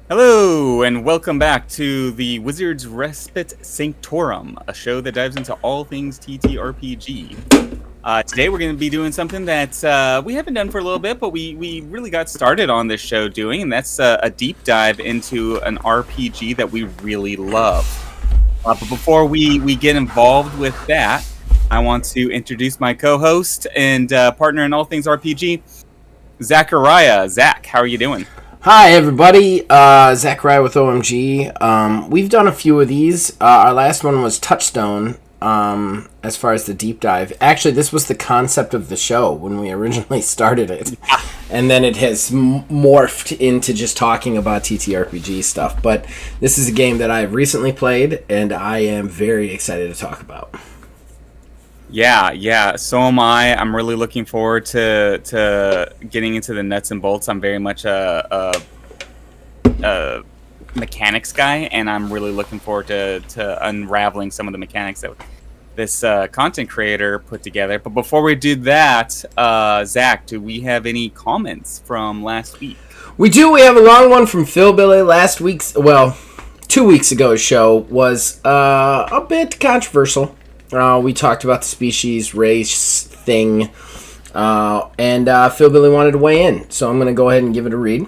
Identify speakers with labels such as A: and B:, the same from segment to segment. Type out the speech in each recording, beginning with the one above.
A: Hello, and welcome back to the Wizard's Respite Sanctorum, a show that dives into all things TTRPG. Today we're going to be doing something that we haven't done for a little bit, but we really got started on this show doing, and that's a deep dive into an RPG that we really love. But before we get involved with that, I want to introduce my co-host and partner in all things RPG, Zachariah. Zach, how are you doing?
B: Hi, everybody. Zachariah with OMG. We've done a few of these. Our last one was Touchstone, as far as the deep dive. Actually, this was the concept of the show when we originally started it. And then it has morphed into just talking about TTRPG stuff. But this is a game that I've recently played, and I am very excited to talk about.
A: Yeah, so am I. I'm really looking forward to getting into the nuts and bolts. I'm very much a mechanics guy, and I'm really looking forward to unraveling some of the mechanics that this content creator put together. But before we do that, Zach, do we have any comments from last week?
B: We do. We have a long one from Phil Billy. Last week's, 2 weeks ago's show was a bit controversial. We talked about the species, race thing, and Phil Billy wanted to weigh in, so I'm going to go ahead and give it a read.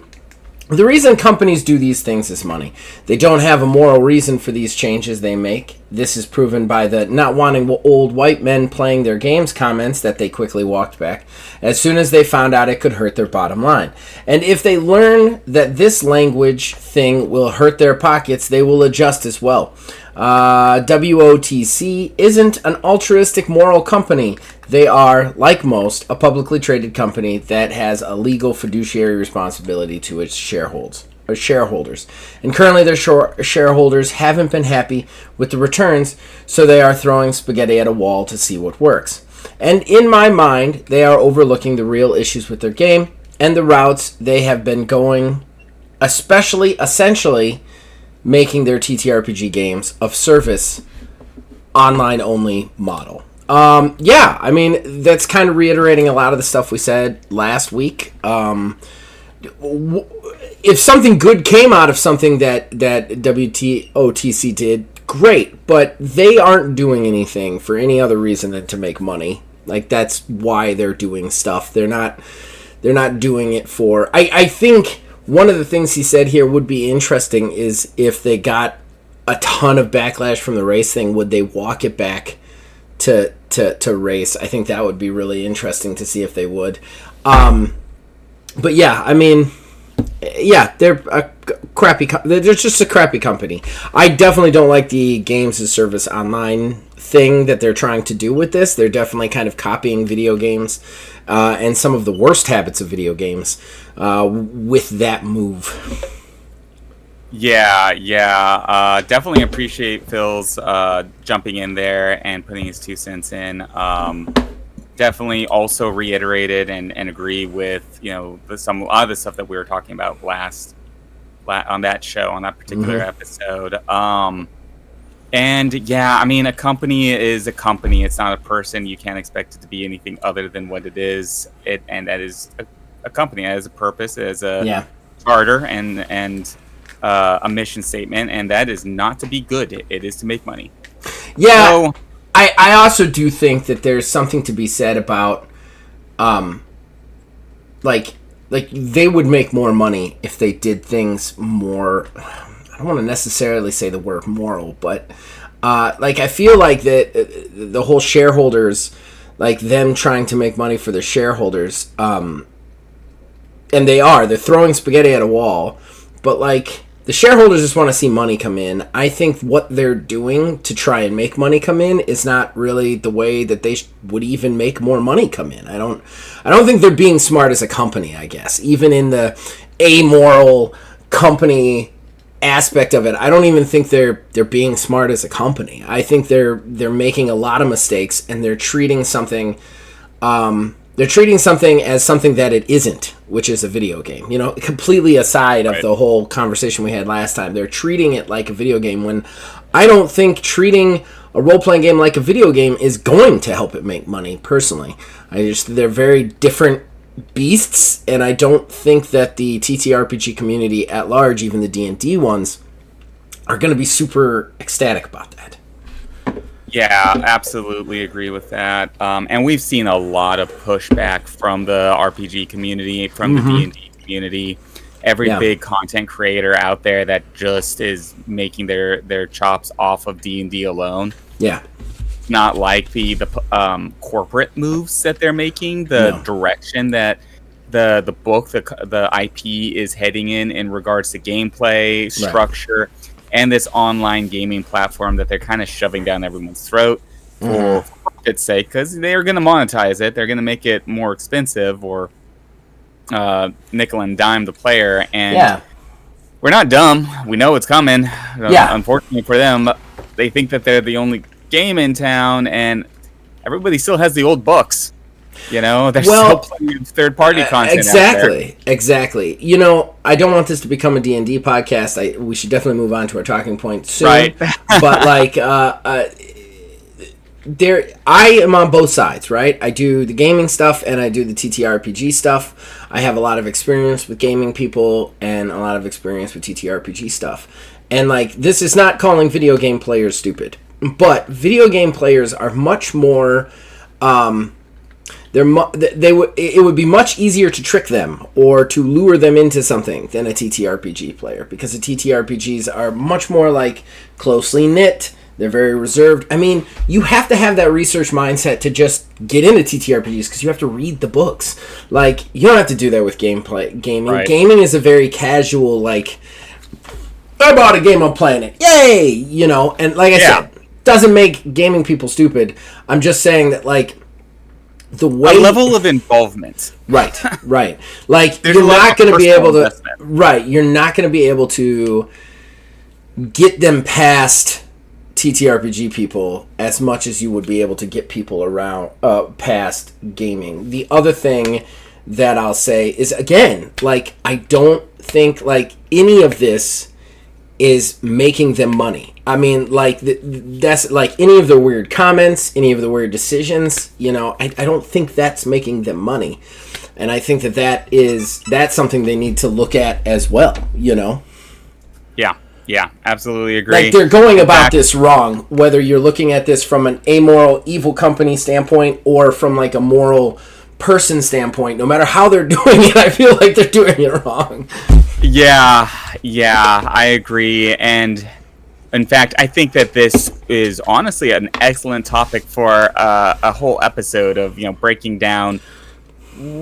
B: The reason companies do these things is money. They don't have a moral reason for these changes they make. This is proven by the not wanting old white men playing their games comments that they quickly walked back as soon as they found out it could hurt their bottom line. And if they learn that this language thing will hurt their pockets, they will adjust as well. WOTC isn't an altruistic moral company. They are, like most, a publicly traded company that has a legal fiduciary responsibility to its shareholders. And currently their shareholders haven't been happy with the returns, so they are throwing spaghetti at a wall to see what works. And in my mind, they are overlooking the real issues with their game and the routes they have been going, essentially making their TTRPG games of service online only model. That's kind of reiterating a lot of the stuff we said last week. If something good came out of something that WOTC did, great, but they aren't doing anything for any other reason than to make money. Like, that's why they're doing stuff. They're not doing it for... I think one of the things he said here would be interesting is if they got a ton of backlash from the race thing, would they walk it back to race? I think that would be really interesting to see if they would. But yeah, I mean, yeah, they're a crappy. They're just a crappy company. I definitely don't like the games as service online thing that they're trying to do with this. They're definitely kind of copying video games and some of the worst habits of video games with that move.
A: Yeah. Definitely appreciate Phil's jumping in there and putting his 2 cents in. Definitely also reiterated and agree with, a lot of the stuff that we were talking about on that show, on that particular episode. And yeah, I mean, a company is a company. It's not a person. You can't expect it to be anything other than what it is. And that is a company. It has a purpose, it has a charter and a mission statement, and that is not to be good. It is to make money.
B: Yeah. So, I also do think that there's something to be said about, like they would make more money if they did things more. I don't want to necessarily say the word moral, but I feel like that the whole shareholders, like them trying to make money for their shareholders, and they're throwing spaghetti at a wall, but like. The shareholders just want to see money come in. I think what they're doing to try and make money come in is not really the way that they would even make more money come in. I don't think they're being smart as a company, I guess. Even in the amoral company aspect of it, I don't even think they're being smart as a company. I think they're making a lot of mistakes, and they're treating something as something that it isn't, which is a video game. Completely aside of the whole conversation we had last time. They're treating it like a video game when I don't think treating a role-playing game like a video game is going to help it make money, personally. They're very different beasts, and I don't think that the TTRPG community at large, even the D&D ones, are going to be super ecstatic about that.
A: Yeah, absolutely agree with that. And we've seen a lot of pushback from the RPG community, from the D&D community. Every big content creator out there that just is making their chops off of D&D alone.
B: Yeah.
A: Not like the corporate moves that they're making, the direction that the book, the IP is heading in regards to gameplay, structure, and this online gaming platform that they're kind of shoving down everyone's throat for profit's sake, because they're going to monetize it. They're going to make it more expensive or nickel and dime the player. And we're not dumb. We know it's coming. Unfortunately for them, they think that they're the only game in town, and everybody still has the old books. You know, there's still plenty of third-party content out there.
B: Exactly. You know, I don't want this to become a D&D podcast. We should definitely move on to our talking point soon.
A: Right.
B: But, like, I am on both sides, right? I do the gaming stuff, and I do the TTRPG stuff. I have a lot of experience with gaming people and a lot of experience with TTRPG stuff. And, like, this is not calling video game players stupid. But video game players are much more... it would be much easier to trick them or to lure them into something than a TTRPG player, because the TTRPGs are much more like closely knit. They're very reserved. I mean, you have to have that research mindset to just get into TTRPGs because you have to read the books. Like, you don't have to do that with gaming. Right. Gaming is a very casual, like, I bought a game, I'm playing it. Yay! You know, and like I said, doesn't make gaming people stupid. I'm just saying that, like, the way...
A: A level of involvement.
B: Right. Like, you're not going to be able to... Right, you're not going to be able to get them past TTRPG people as much as you would be able to get people around past gaming. The other thing that I'll say is, again, like, I don't think, like, any of this is making them money. I mean, like, that's, like, any of the weird comments, any of the weird decisions, you know, I don't think that's making them money. And I think that's something they need to look at as well, you know?
A: Yeah, absolutely agree.
B: Like, they're going about this wrong, whether you're looking at this from an amoral, evil company standpoint or from, like, a moral person standpoint. No matter how they're doing it, I feel like they're doing it wrong.
A: Yeah, I agree. And in fact, I think that this is honestly an excellent topic for a whole episode of, you know, breaking down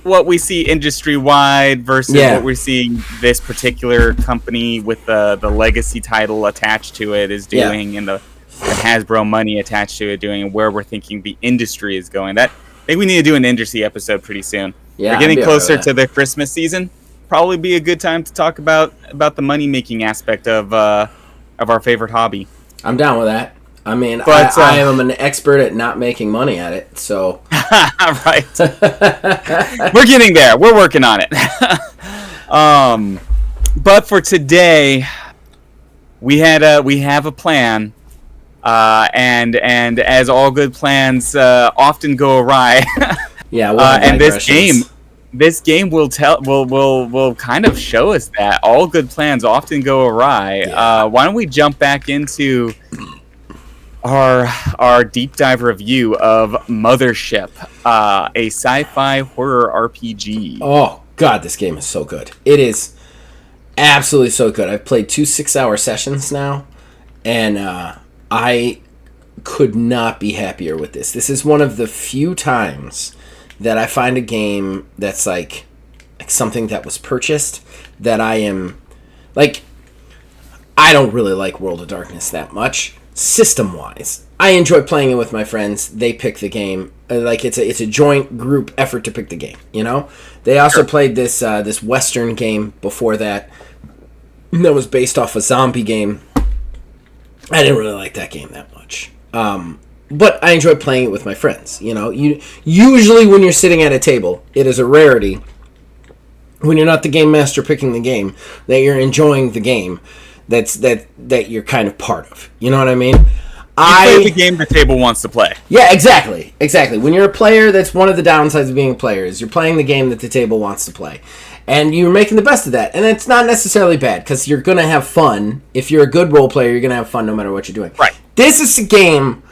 A: what we see industry-wide versus what we're seeing this particular company with the legacy title attached to it is doing, and the Hasbro money attached to it doing, and where we're thinking the industry is going. I think we need to do an industry episode pretty soon. Yeah, we're getting closer to the Christmas season. Probably be a good time to talk about the money-making aspect of our favorite hobby.
B: I'm down with that. I mean, I am an expert at not making money at it, so...
A: Right. We're getting there. We're working on it. But for today, we have a plan, and as all good plans often go awry.
B: Yeah,
A: and this game will kind of show us that all good plans often go awry. Yeah. Why don't we jump back into our deep dive review of Mothership, a sci-fi horror RPG.
B: Oh God, this game is so good. It is absolutely so good. I've played 2 6-hour sessions now, and I could not be happier with this. This is one of the few times that I find a game that's like something that was purchased that I am like. I don't really like World of Darkness that much. System-wise, I enjoy playing it with my friends. They pick the game. Like, it's a joint group effort to pick the game, you know? They also played this Western game before that was based off a zombie game. I didn't really like that game that much. But I enjoy playing it with my friends, you know? Usually when you're sitting at a table, it is a rarity, when you're not the game master picking the game, that you're enjoying the game that you're kind of part of. You know what I mean?
A: play the game the table wants to play.
B: Yeah, exactly. When you're a player, that's one of the downsides of being a player, is you're playing the game that the table wants to play. And you're making the best of that. And it's not necessarily bad, because you're going to have fun. If you're a good role player, you're going to have fun no matter what you're doing.
A: Right.
B: This is a game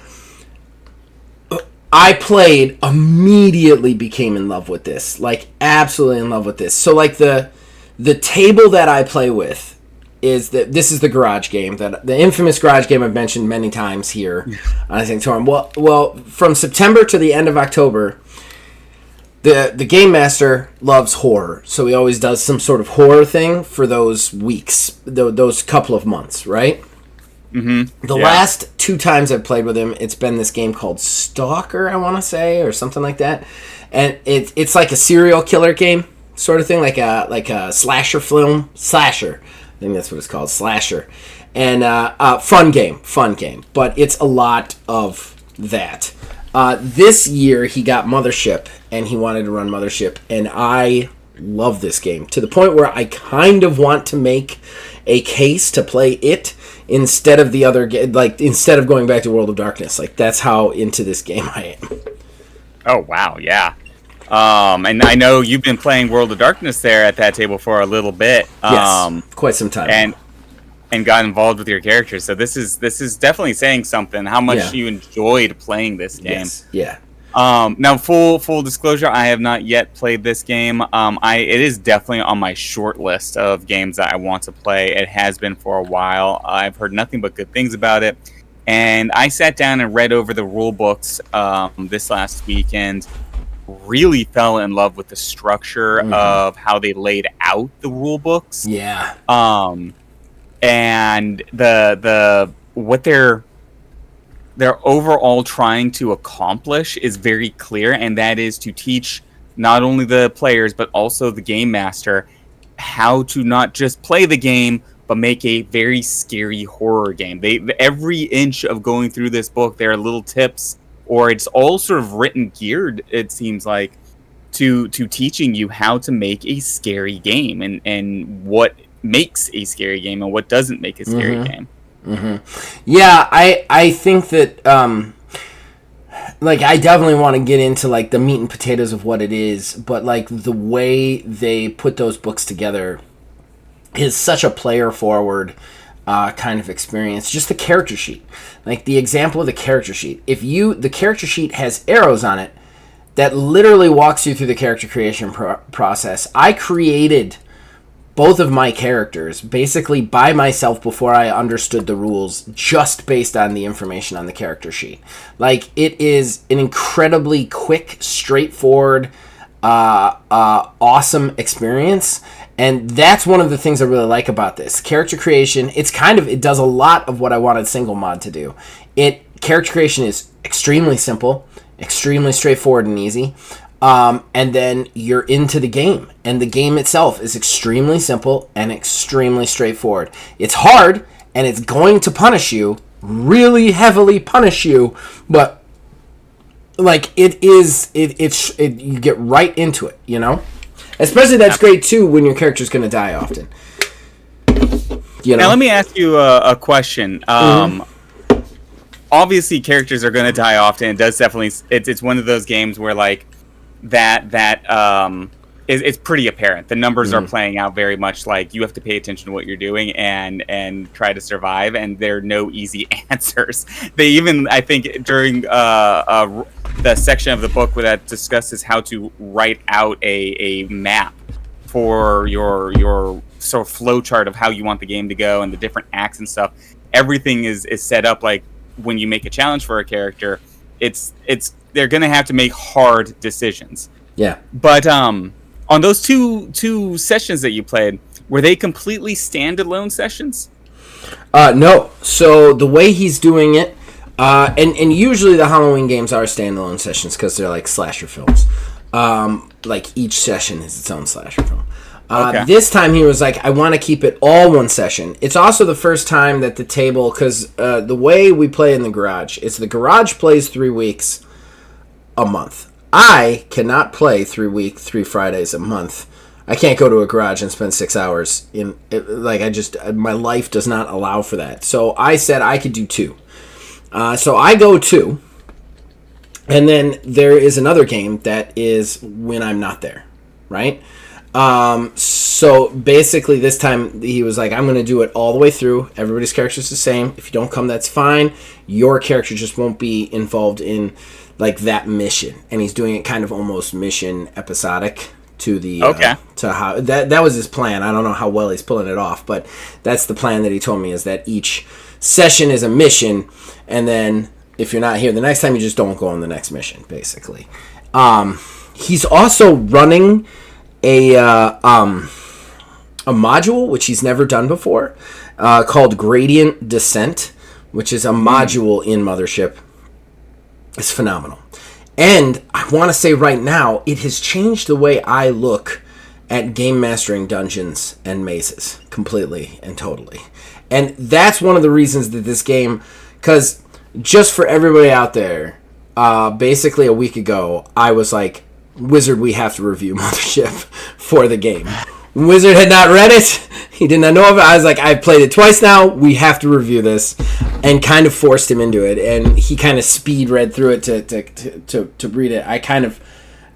B: I played, immediately became in love with this. Like, absolutely in love with this. So, like, the table that I play with is that this is the garage game, that the infamous garage game I've mentioned many times here on Sanctorum. Well, from September to the end of October, the game master loves horror, so he always does some sort of horror thing for those weeks, those couple of months, right?
A: Mm-hmm.
B: The last 2 times I've played with him, it's been this game called Stalker, I want to say, or something like that, and it's like a serial killer game sort of thing, like a slasher film, slasher. I think that's what it's called, slasher, and fun game, but it's a lot of that. This year he got Mothership, and he wanted to run Mothership, and I love this game to the point where I kind of want to make a case to play it instead of the other game, like instead of going back to World of Darkness. Like, that's how into this game I am.
A: Oh wow, yeah. And I know you've been playing World of Darkness there at that table for a little bit.
B: Yes, quite some time.
A: And got involved with your characters. So this is definitely saying something. How much you enjoyed playing this game.
B: Yes. Yeah.
A: Now, full disclosure, I have not yet played this game. It is definitely on my short list of games that I want to play. It has been for a while. I've heard nothing but good things about it. And I sat down and read over the rule books this last weekend. Really fell in love with the structure of how they laid out the rule books.
B: Yeah.
A: And the what they're overall trying to accomplish is very clear, and that is to teach not only the players but also the game master how to not just play the game but make a very scary horror game. Every inch of going through this book, there are little tips, or it's all sort of written geared, it seems like, to teaching you how to make a scary game, and what makes a scary game and what doesn't make a scary game.
B: Yeah, I think that like, I definitely want to get into like the meat and potatoes of what it is, but like the way they put those books together is such a player forward kind of experience. Just the character sheet, like the example of the character sheet. The character sheet has arrows on it that literally walks you through the character creation process. I created both of my characters basically by myself before I understood the rules, just based on the information on the character sheet. Like, it is an incredibly quick, straightforward, awesome experience, and that's one of the things I really like about this character creation. It does a lot of what I wanted Single Mod to do. Character creation is extremely simple, extremely straightforward and easy. And then you're into the game, and the game itself is extremely simple and extremely straightforward. It's hard, and it's going to punish you, really heavily punish you, but like, you get right into it, you know? Especially that's great too when your character's going to die often. You know?
A: Now let me ask you a question. Obviously characters are going to die often. It does definitely, it's one of those games where like, it's pretty apparent. The numbers are playing out very much like you have to pay attention to what you're doing and try to survive, and there are no easy answers. They even, I think, during the section of the book where that discusses how to write out a map for your sort of flow chart of how you want the game to go and the different acts and stuff, everything is set up like when you make a challenge for a character, they're going to have to make hard decisions.
B: Yeah.
A: But on those two sessions that you played, were they completely standalone sessions?
B: No. So the way he's doing it, and usually the Halloween games are standalone sessions because they're like slasher films. Like each session is its own slasher film. Okay. This time he was like, I want to keep it all one session. It's also the first time that the table, because the way we play in the garage, it's the garage plays 3 weeks a month. I cannot play 3 Fridays a month. I can't go to a garage and spend 6 hours my life does not allow for that. So I said I could do 2. So I go 2. And then there is another game that is when I'm not there, right? So basically this time he was like, I'm going to do it all the way through. Everybody's character is the same. If you don't come, that's fine. Your character just won't be involved in like that mission. And he's doing it kind of almost mission episodic to the to how that was his plan. I don't know how well he's pulling it off, but that's the plan that he told me, is that each session is a mission, and then if you're not here the next time, you just don't go on the next mission, basically. He's also running a module, which he's never done before, called Gradient Descent, which is a module in Mothership. It's phenomenal. And I want to say right now, it has changed the way I look at game mastering dungeons and mazes completely and totally. And that's one of the reasons that this game, because just for everybody out there, basically a week ago, I was like, Wizard, we have to review Mothership for the game. Wizard had not read it. He did not know of it. I was like, I've played it twice now. We have to review this. And kind of forced him into it. And he kind of speed read through it to read it. I kind of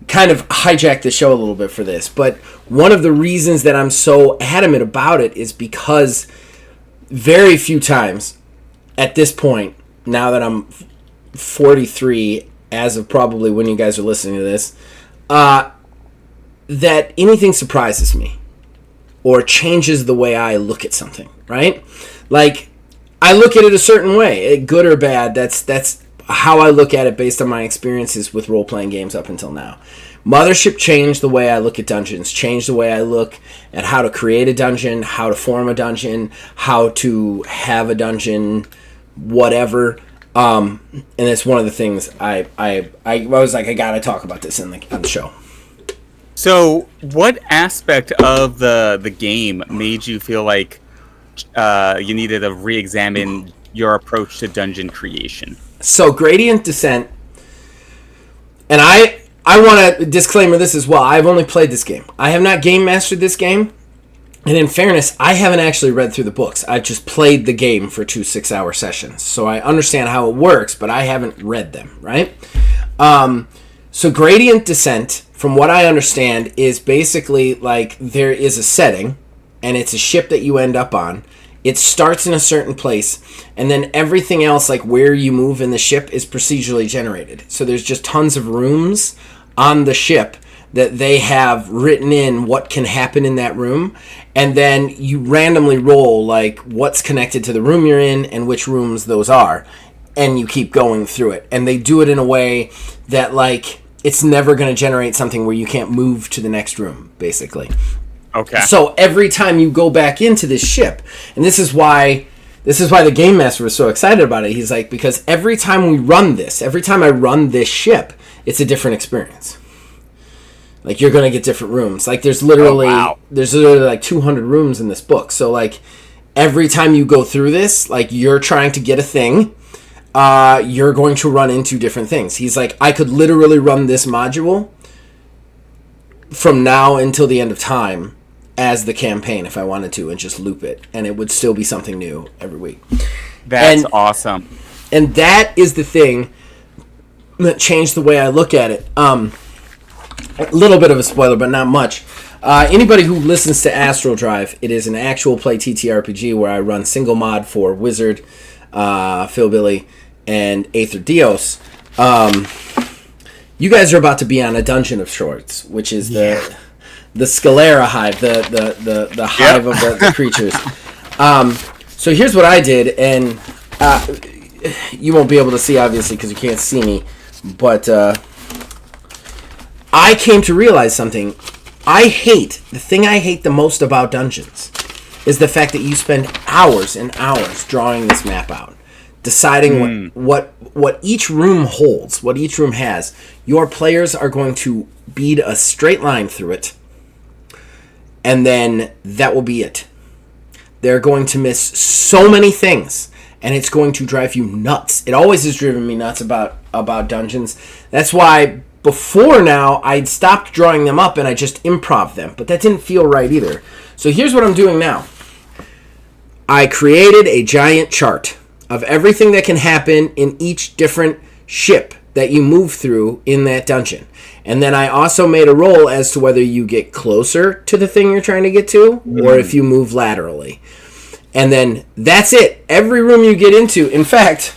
B: hijacked the show a little bit for this. But one of the reasons that I'm so adamant about it is because very few times at this point, now that I'm 43, as of probably when you guys are listening to this, that anything surprises me or changes the way I look at something, right? Like, I look at it a certain way, good or bad. That's how I look at it based on my experiences with role-playing games up until now. Mothership changed the way I look at dungeons, changed the way I look at how to create a dungeon, how to form a dungeon, how to have a dungeon, whatever. And it's one of the things I was like, I gotta talk about this on the show.
A: So, what aspect of the game made you feel like you needed to re-examine your approach to dungeon creation?
B: So, Gradient Descent, and I want to disclaimer this as well. I've only played this game. I have not game mastered this game. And in fairness, I haven't actually read through the books. I've just played the game for 2 6-hour sessions. So I understand how it works, but I haven't read them, right? So Gradient Descent, from what I understand, is basically like there is a setting, and it's a ship that you end up on. It starts in a certain place, and then everything else, like where you move in the ship, is procedurally generated. So there's just tons of rooms on the ship that they have written in what can happen in that room, and then you randomly roll like what's connected to the room you're in and which rooms those are, and you keep going through it. And they do it in a way that like it's never going to generate something where you can't move to the next room, basically.
A: Okay.
B: So every time you go back into this ship, and this is why the game master was so excited about it. He's like, because every time I run this ship, it's a different experience. Like, you're going to get different rooms. Like, there's literally like 200 rooms in this book. So, like, every time you go through this, like, you're trying to get a thing, you're going to run into different things. He's like, I could literally run this module from now until the end of time as the campaign if I wanted to, and just loop it. And it would still be something new every week.
A: That's awesome.
B: And that is the thing that changed the way I look at it. A little bit of a spoiler, but not much. Anybody who listens to Astral Drive, it is an actual play TTRPG where I run single mod for Wizard, Philbilly, and Aether Dios. You guys are about to be on a dungeon of sorts, which is the Scalera hive, the hive of the creatures. So here's what I did, and you won't be able to see, obviously, because you can't see me, but I came to realize something. The thing I hate the most about dungeons is the fact that you spend hours and hours drawing this map out, deciding what each room holds, what each room has. Your players are going to bead a straight line through it, and then that will be it. They're going to miss so many things, and it's going to drive you nuts. It always has driven me nuts about dungeons. That's why before now, I'd stopped drawing them up and I just improv them. But that didn't feel right either. So here's what I'm doing now. I created a giant chart of everything that can happen in each different ship that you move through in that dungeon. And then I also made a roll as to whether you get closer to the thing you're trying to get to or if you move laterally. And then that's it. Every room you get into, in fact,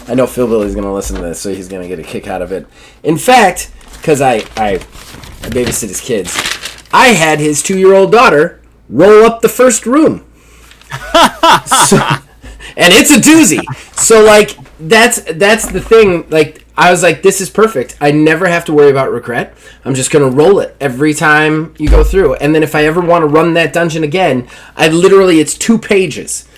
B: I know Phil Billy's going to listen to this, so he's going to get a kick out of it. In fact, because I babysit his kids, I had his 2-year-old daughter roll up the first room. And it's a doozy. So, like, that's the thing. Like, I was like, this is perfect. I never have to worry about regret. I'm just going to roll it every time you go through. And then if I ever want to run that dungeon again, it's 2 pages.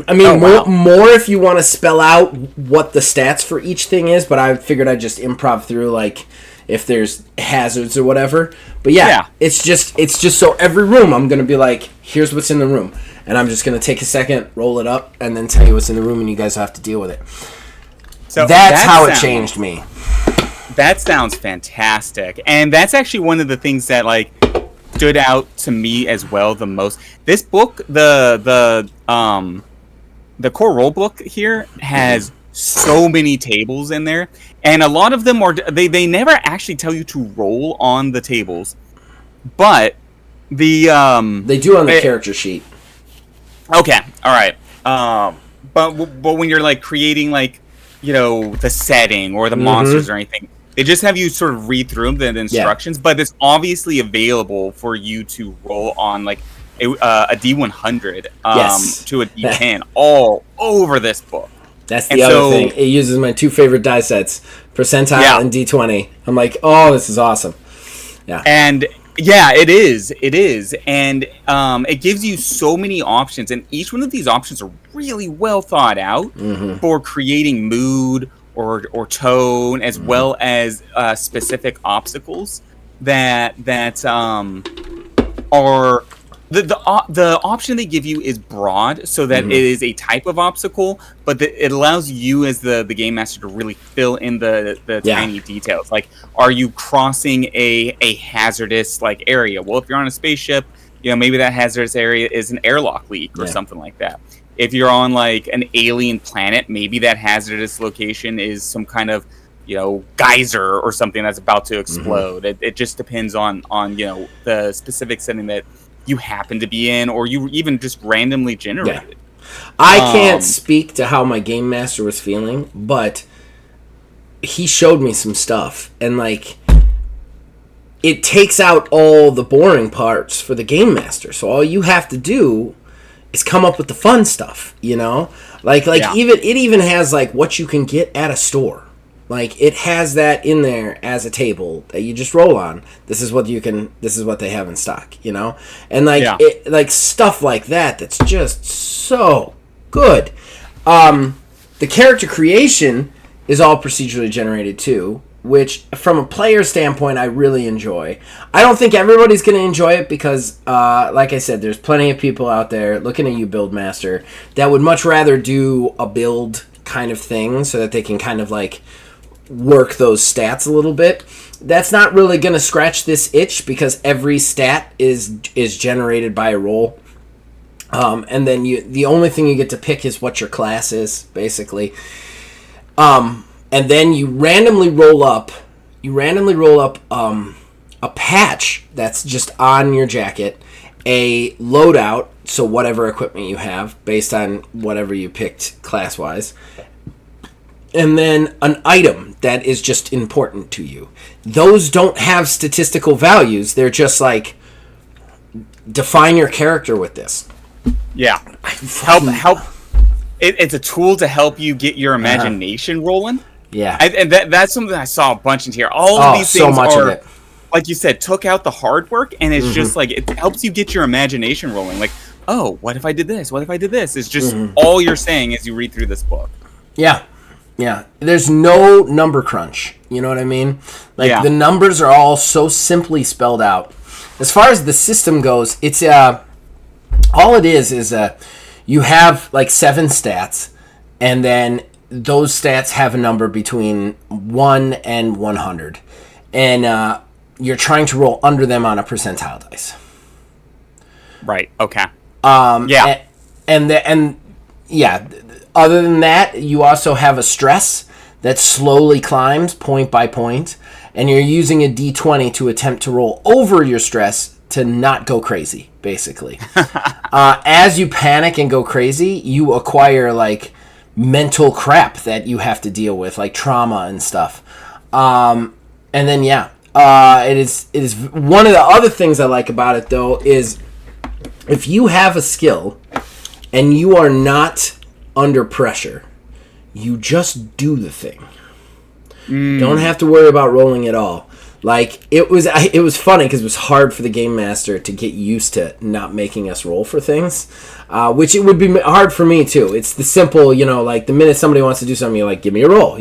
B: I mean, more if you want to spell out what the stats for each thing is, but I figured I'd just improv through, like, if there's hazards or whatever. But yeah. It's just so every room I'm going to be like, here's what's in the room. And I'm just going to take a second, roll it up, and then tell you what's in the room, and you guys have to deal with it. So that's how it changed me.
A: That sounds fantastic. And that's actually one of the things that, like, stood out to me as well the most. This book, the core role book here has so many tables in there, and a lot of them are they never actually tell you to roll on the tables, but they
B: do on the character sheet.
A: Okay, all right. But when you're, like, creating, like, you know, the setting or the monsters or anything, they just have you sort of read through the instructions. But it's obviously available for you to roll on, like, a D100 to a D10 all over this book.
B: That's the other thing. It uses my 2 favorite die sets, percentile and D20. I'm like, oh, this is awesome. Yeah.
A: And yeah, it is. And it gives you so many options, and each one of these options are really well thought out for creating mood or tone, as well as specific obstacles that are the option they give you is broad, so that it is a type of obstacle, but it allows you as the game master to really fill in the tiny details. Like, are you crossing a hazardous, like, area? Well, if you're on a spaceship, you know, maybe that hazardous area is an airlock leak or something like that. If you're on, like, an alien planet, maybe that hazardous location is some kind of, you know, geyser or something that's about to explode. It just depends on you know, the specific setting that you happen to be in, or you even just randomly generated.
B: I can't speak to how my game master was feeling, but he showed me some stuff, and, like, it takes out all the boring parts for the game master. So all you have to do is come up with the fun stuff, you know? Even it even has, like, what you can get at a store. Like, it has that in there as a table that you just roll on. This is what they have in stock, you know? And, like, stuff like that that's just so good. The character creation is all procedurally generated, too, which, from a player standpoint, I really enjoy. I don't think everybody's going to enjoy it because, like I said, there's plenty of people out there looking at you, Build Master, that would much rather do a build kind of thing so that they can kind of, like, work those stats a little bit. That's not really going to scratch this itch because every stat is generated by a roll. And then the only thing you get to pick is what your class is, basically. And then you randomly roll up a patch that's just on your jacket, a loadout, so whatever equipment you have based on whatever you picked class-wise, and then an item that is just important to you. Those don't have statistical values. They're just like, define your character with this.
A: Yeah. Help. It's a tool to help you get your imagination rolling.
B: Yeah.
A: And that's something I saw a bunch in here. All of these things
B: of it,
A: like you said, took out the hard work, and it's just like, it helps you get your imagination rolling. Like, oh, what if I did this? What if I did this? It's just all you're saying as you read through this book.
B: Yeah. Yeah, there's no number crunch. You know what I mean? Like, the numbers are all so simply spelled out. As far as the system goes, it's all it is you have, like, 7 stats, and then those stats have a number between 1 and 100. And you're trying to roll under them on a percentile dice.
A: Right, okay.
B: And yeah. Other than that, you also have a stress that slowly climbs point by point, and you're using a d20 to attempt to roll over your stress to not go crazy, basically. As you panic and go crazy, you acquire, like, mental crap that you have to deal with, like trauma and stuff. And then, it is one of the other things I like about it, though, is if you have a skill and you are not under pressure, you just do the thing. Don't have to worry about rolling at all. Like, it was funny because it was hard for the game master to get used to not making us roll for things, which it would be hard for me too. It's the simple, like the minute somebody wants to do something, you're like, give me a roll,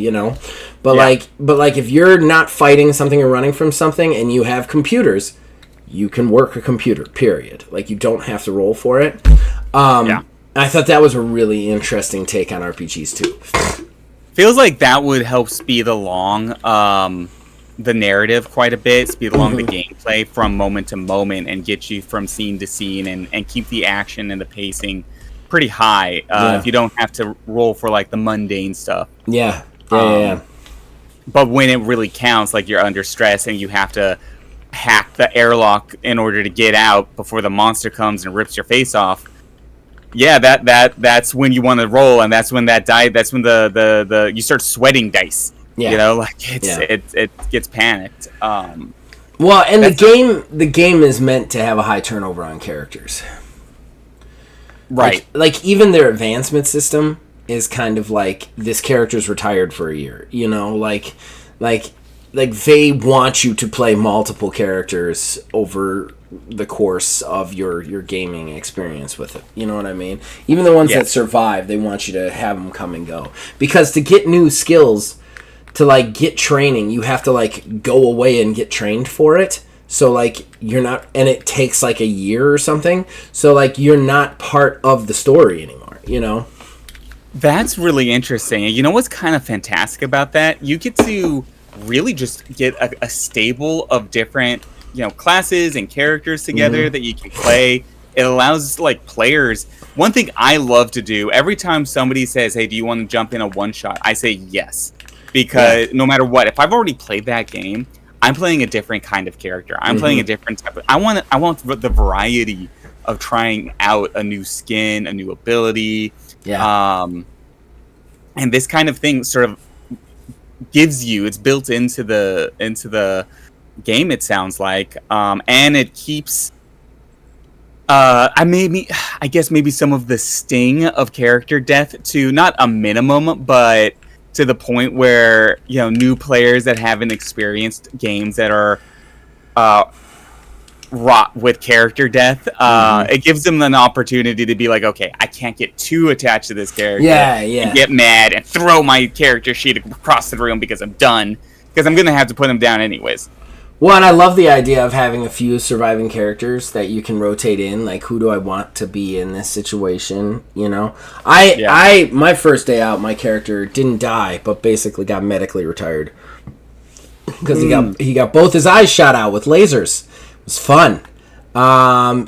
B: But like if you're not fighting something or running from something and you have computers, you can work a computer, period. Like, you don't have to roll for it. I thought that was a really interesting take on RPGs too.
A: Feels like that would help speed along the narrative quite a bit, speed along the gameplay from moment to moment, and get you from scene to scene, and keep the action and the pacing pretty high. If you don't have to roll for like the mundane stuff.
B: Yeah.
A: But when it really counts, like you're under stress and you have to hack the airlock in order to get out before the monster comes and rips your face off. Yeah, that's when you want to roll, and that's when that's when the you start sweating dice. Yeah. Like it gets panicked.
B: Well, and the game is meant to have a high turnover on characters.
A: Right.
B: Like even their advancement system is kind of like, this character's retired for a year, like they want you to play multiple characters over the course of your gaming experience with it. You know what I mean? Even the ones that survive, they want you to have them come and go. Because to get new skills, to like get training, you have to like go away and get trained for it. So like you're not, and it takes like a year or something. So like you're not part of the story anymore,
A: That's really interesting. And you know what's kind of fantastic about that? You get to really just get a stable of different classes and characters together that you can play. It allows like players. One thing I love to do every time somebody says, "Hey, do you want to jump in a one shot?" I say yes, because no matter what, if I've already played that game, I'm playing a different kind of character. I'm playing a different type of. I want the variety of trying out a new skin, a new ability. And this kind of thing sort of gives you, it's built into the game, it sounds like, and it keeps I guess maybe some of the sting of character death to not a minimum, but to the point where new players that haven't experienced games that are wrought with character death, it gives them an opportunity to be like, okay, I can't get too attached to this character, and get mad and throw my character sheet across the room because I'm done, because I'm gonna have to put him down anyways.
B: Well, and I love the idea of having a few surviving characters that you can rotate in. Like, who do I want to be in this situation? My first day out, my character didn't die, but basically got medically retired because he got both his eyes shot out with lasers. It was fun.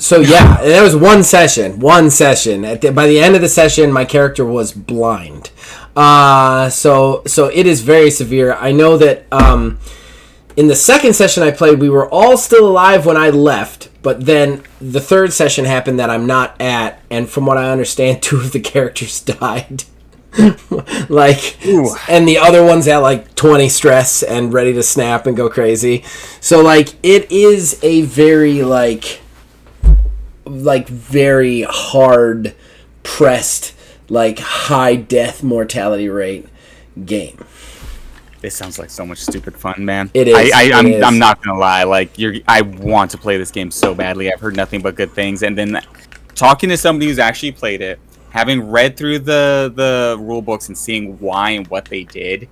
B: So yeah, that was one session. By the end of the session, my character was blind. So it is very severe. I know that in the second session I played, we were all still alive when I left, but then the third session happened that I'm not at, and from what I understand, 2 of the characters died. And the other one's at like 20 stress and ready to snap and go crazy. So like it is a very like very hard pressed, like high death mortality rate game.
A: This sounds like so much stupid fun, man.
B: It is.
A: I'm not gonna lie. Like I want to play this game so badly. I've heard nothing but good things, and then talking to somebody who's actually played it, having read through the rule books and seeing why and what they did,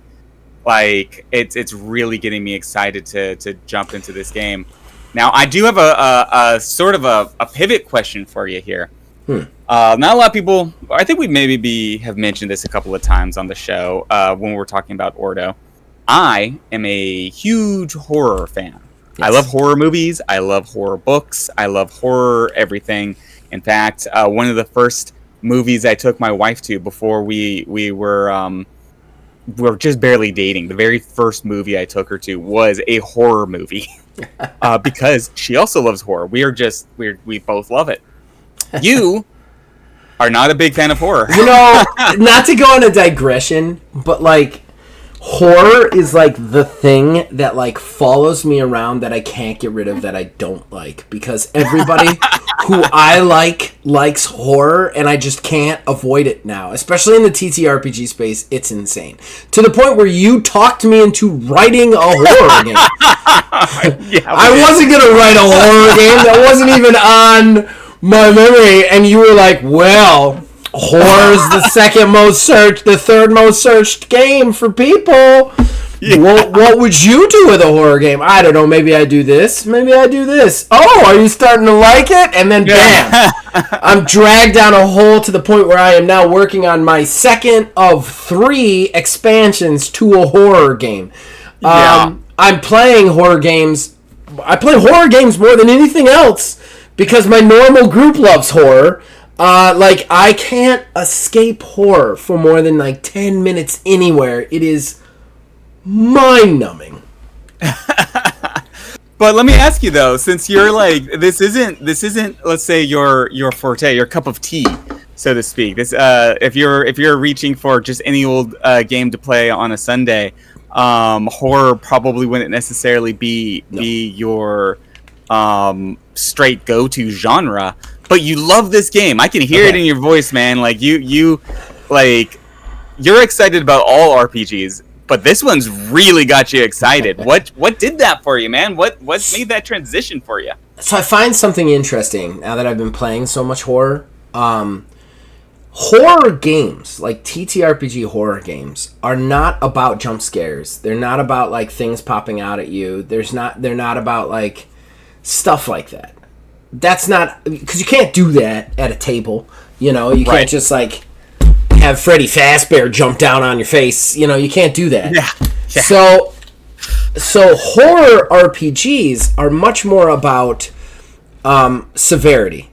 A: like it's really getting me excited to jump into this game. Now I do have a sort of a pivot question for you here. Not a lot of people. I think we maybe have mentioned this a couple of times on the show when we're talking about Ordo. I am a huge horror fan. Yes. I love horror movies. I love horror books. I love horror everything. In fact, one of the first movies I took my wife to before we were just barely dating. The very first movie I took her to was a horror movie because she also loves horror. We both love it. You are not a big fan of horror.
B: You know, not to go on a digression, but like horror is like the thing that like follows me around that I can't get rid of, that I don't like, because everybody who I likes horror, and I just can't avoid it now, especially in the TTRPG space. It's insane to the point where you talked me into writing a horror game. I wasn't gonna write a horror game, that wasn't even on my memory, and you were like, well, horror's the third most searched game for people. Yeah. What would you do with a horror game? I don't know, maybe I do this, maybe I do this. Oh, are you starting to like it? And then bam, I'm dragged down a hole to the point where I am now working on my second of 3 expansions to a horror game. I'm playing horror games. I play horror games more than anything else because my normal group loves horror. Like, I can't escape horror for more than like 10 minutes anywhere. It is mind-numbing.
A: But let me ask you though, since you're like, this isn't let's say your forte, your cup of tea, so to speak. This if you're reaching for just any old game to play on a Sunday, horror probably wouldn't necessarily be your straight go-to genre. But you love this game. I can hear it in your voice, man. Like you're excited about all RPGs, but this one's really got you excited. What did that for you, man? What made that transition for you?
B: So I find something interesting now that I've been playing so much horror. Horror games, like TTRPG horror games, are not about jump scares. They're not about like things popping out at you. They're not about like stuff like that. That's not, because you can't do that at a table. You know, you can't just like have Freddy Fazbear jump down on your face. You know, you can't do that. Yeah. So horror RPGs are much more about severity.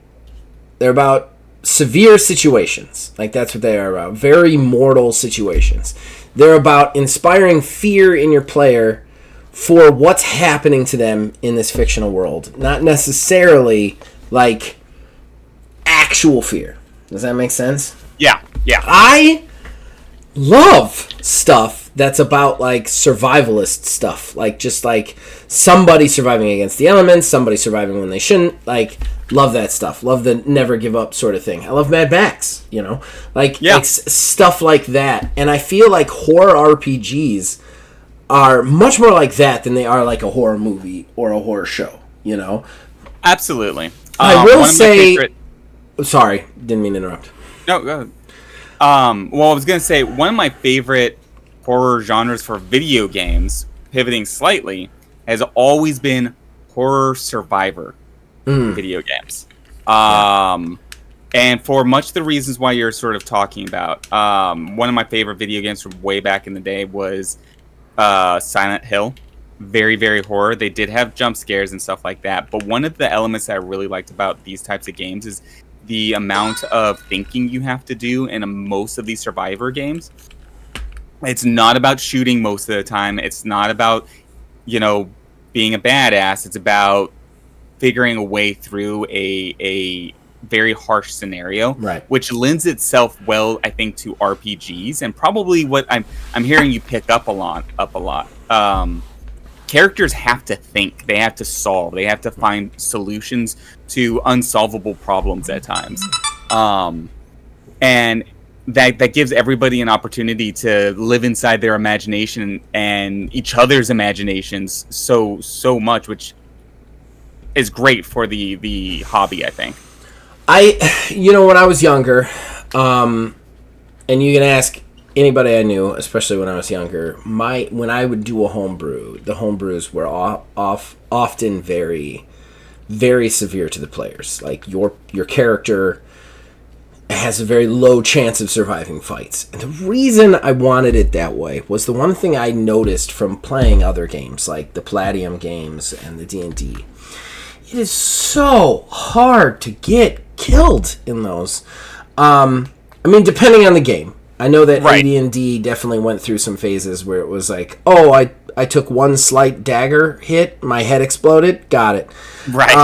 B: They're about severe situations. Like, that's what they are about. Very mortal situations. They're about inspiring fear in your player for what's happening to them in this fictional world. Not necessarily, like, actual fear. Does that make sense?
A: Yeah.
B: I love stuff that's about, like, survivalist stuff. Like, just, like, somebody surviving against the elements, somebody surviving when they shouldn't. Like, love that stuff. Love the never give up sort of thing. I love Mad Max, you know? Like, stuff like that. And I feel like horror RPGs are much more like that than they are like a horror movie or a horror show, you know?
A: Absolutely.
B: I will say... Sorry, didn't mean to interrupt.
A: No, go ahead. Well, I was going to say, one of my favorite horror genres for video games, pivoting slightly, has always been horror survivor video games. And for much the reasons why you're sort of talking about, one of my favorite video games from way back in the day was Silent Hill. Very, very horror. They did have jump scares and stuff like that, but one of the elements that I really liked about these types of games is the amount of thinking you have to do in most of these survivor games. It's not about shooting most of the time. It's not about, you know, being a badass. It's about figuring a way through a very harsh scenario,
B: right?
A: Which lends itself well, I think, to RPGs, and probably what I'm hearing you pick up a lot. Characters have to think, they have to solve, they have to find solutions to unsolvable problems at times, and that gives everybody an opportunity to live inside their imagination and each other's imaginations so much, which is great for the hobby, I think.
B: When I was younger, and you can ask anybody I knew, especially when I was younger, when I would do a homebrew, the homebrews were often very, very severe to the players. Like, your character has a very low chance of surviving fights. And the reason I wanted it that way was the one thing I noticed from playing other games, like the Palladium games and the D&D. It is so hard to get killed in those. I mean, depending on the game. I know that
A: Right.
B: AD&D definitely went through some phases where it was like, oh, I took one slight dagger hit, my head exploded, got it.
A: Right.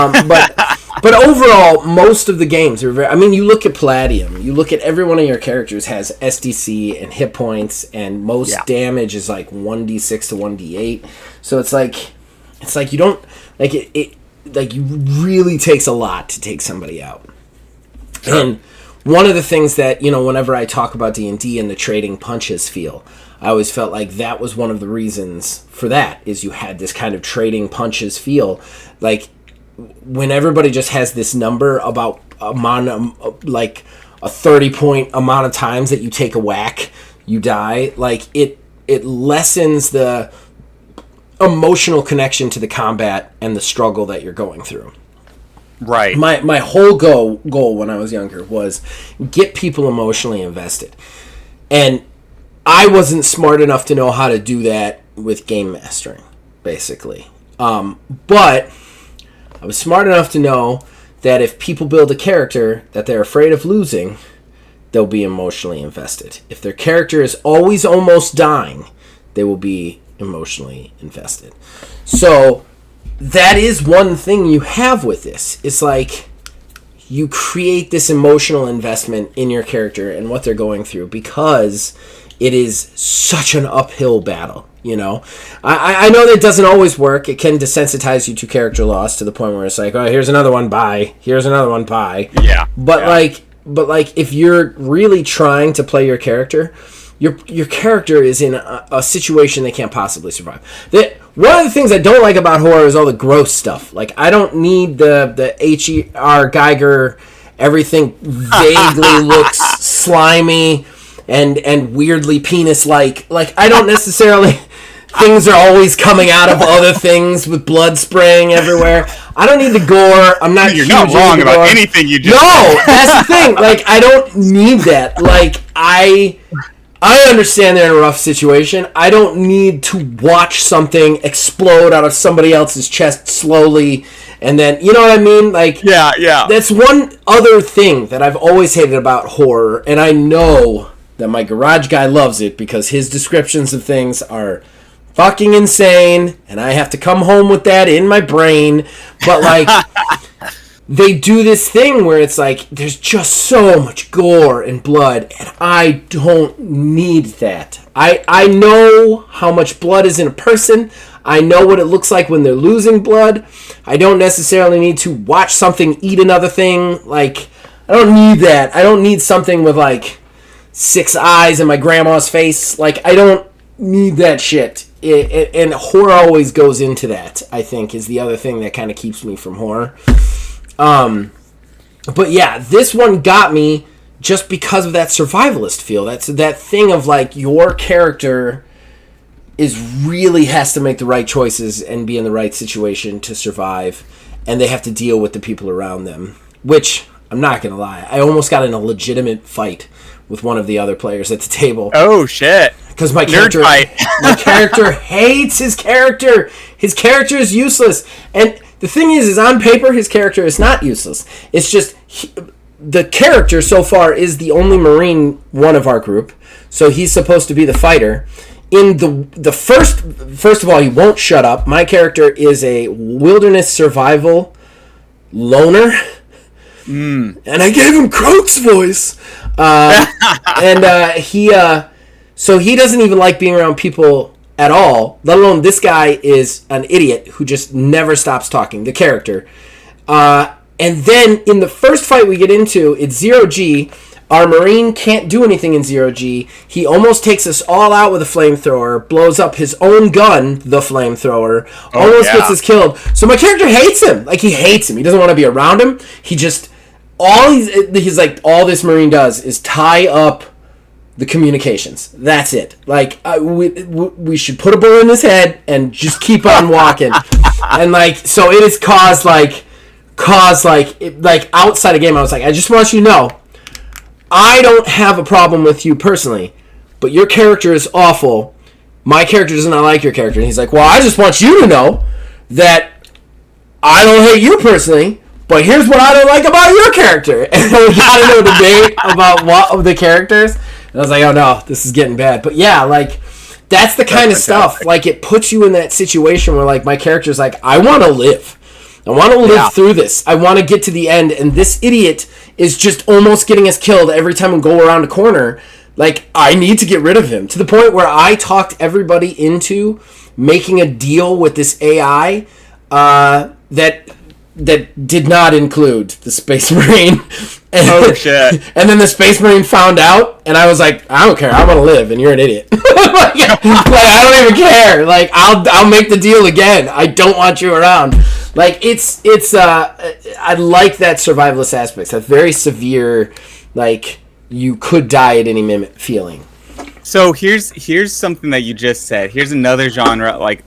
B: But overall, most of the games are very... I mean, you look at Palladium, you look at every one of your characters has SDC and hit points, and most damage is like 1d6 to 1d8. So it's like you don't... Like, it like, you really takes a lot to take somebody out. Sure. And one of the things that, you know, whenever I talk about D&D and the trading punches feel, I always felt like that was one of the reasons for that, is you had this kind of trading punches feel. Like, when everybody just has this number about like a 30-point amount of times that you take a whack, you die, like, it lessens the emotional connection to the combat and the struggle that you're going through.
A: Right.
B: My whole goal when I was younger was get people emotionally invested. And I wasn't smart enough to know how to do that with game mastering, basically. But I was smart enough to know that if people build a character that they're afraid of losing, they'll be emotionally invested. If their character is always almost dying, they will be emotionally invested. So that is one thing you have with this. It's like you create this emotional investment in your character and what they're going through because it is such an uphill battle, you know? I know that doesn't always work. It can desensitize you to character loss to the point where it's like, oh, here's another one, bye. Here's another one, bye.
A: Yeah.
B: But like if you're really trying to play your character, your character is in a situation they can't possibly survive. One of the things I don't like about horror is all the gross stuff. Like, I don't need the H.R. Geiger, everything vaguely looks slimy and weirdly penis-like. Like, I don't necessarily... Things are always coming out of other things with blood spraying everywhere. I don't need the gore. I'm not
A: You're not wrong about anything you just
B: No, that's the thing. Like, I don't need that. Like, I understand they're in a rough situation. I don't need to watch something explode out of somebody else's chest slowly, and then, you know what I mean? Like,
A: yeah.
B: That's one other thing that I've always hated about horror, and I know that my garage guy loves it because his descriptions of things are fucking insane, and I have to come home with that in my brain. But, like, they do this thing where it's like, there's just so much gore and blood, and I don't need that. I know how much blood is in a person. I know what it looks like when they're losing blood. I don't necessarily need to watch something eat another thing. Like, I don't need that. I don't need something with, like, 6 eyes in my grandma's face. Like, I don't need that shit. And horror always goes into that, I think, is the other thing that kind of keeps me from horror. But yeah, this one got me just because of that survivalist feel. That's that thing of, like, your character really has to make the right choices and be in the right situation to survive, and they have to deal with the people around them. Which, I'm not gonna lie, I almost got in a legitimate fight with one of the other players at the table.
A: Oh shit!
B: Because my character hates his character. His character is useless, and the thing is on paper, his character is not useless. It's just the character so far is the only Marine one of our group, so he's supposed to be the fighter. In the first of all, he won't shut up. My character is a wilderness survival loner, and I gave him Croak's voice, so he doesn't even like being around people at all, let alone this guy is an idiot who just never stops talking, the character. And then in the first fight we get into, it's 0G. Our Marine can't do anything in 0G. He almost takes us all out with a flamethrower, blows up his own gun, the flamethrower, almost gets us killed. So my character hates him. Like, he hates him. He doesn't want to be around him. He just, he's like, all this Marine does is tie up the communications. That's it. Like, we should put a bullet in his head and just keep on walking. And, like, so it has caused outside of game, I was like, I just want you to know, I don't have a problem with you personally, but your character is awful. My character does not like your character. And he's like, well, I just want you to know that I don't hate you personally, but here's what I don't like about your character. And we got into a debate about what of the characters. And I was like, oh no, this is getting bad. But yeah, like, that's the kind of stuff. Like, it puts you in that situation where, like, my character's like, I want to live. I want to live through this. I want to get to the end. And this idiot is just almost getting us killed every time we go around a corner. Like, I need to get rid of him. To the point where I talked everybody into making a deal with this AI that did not include the Space Marine. And,
A: oh, shit.
B: And then the Space Marine found out, and I was like, I don't care. I want to live, and you're an idiot. like, I don't even care. Like, I'll make the deal again. I don't want you around. Like, it's I like that survivalist aspect. That very severe, like, you could die at any minute feeling.
A: So here's something that you just said. Here's another genre, like,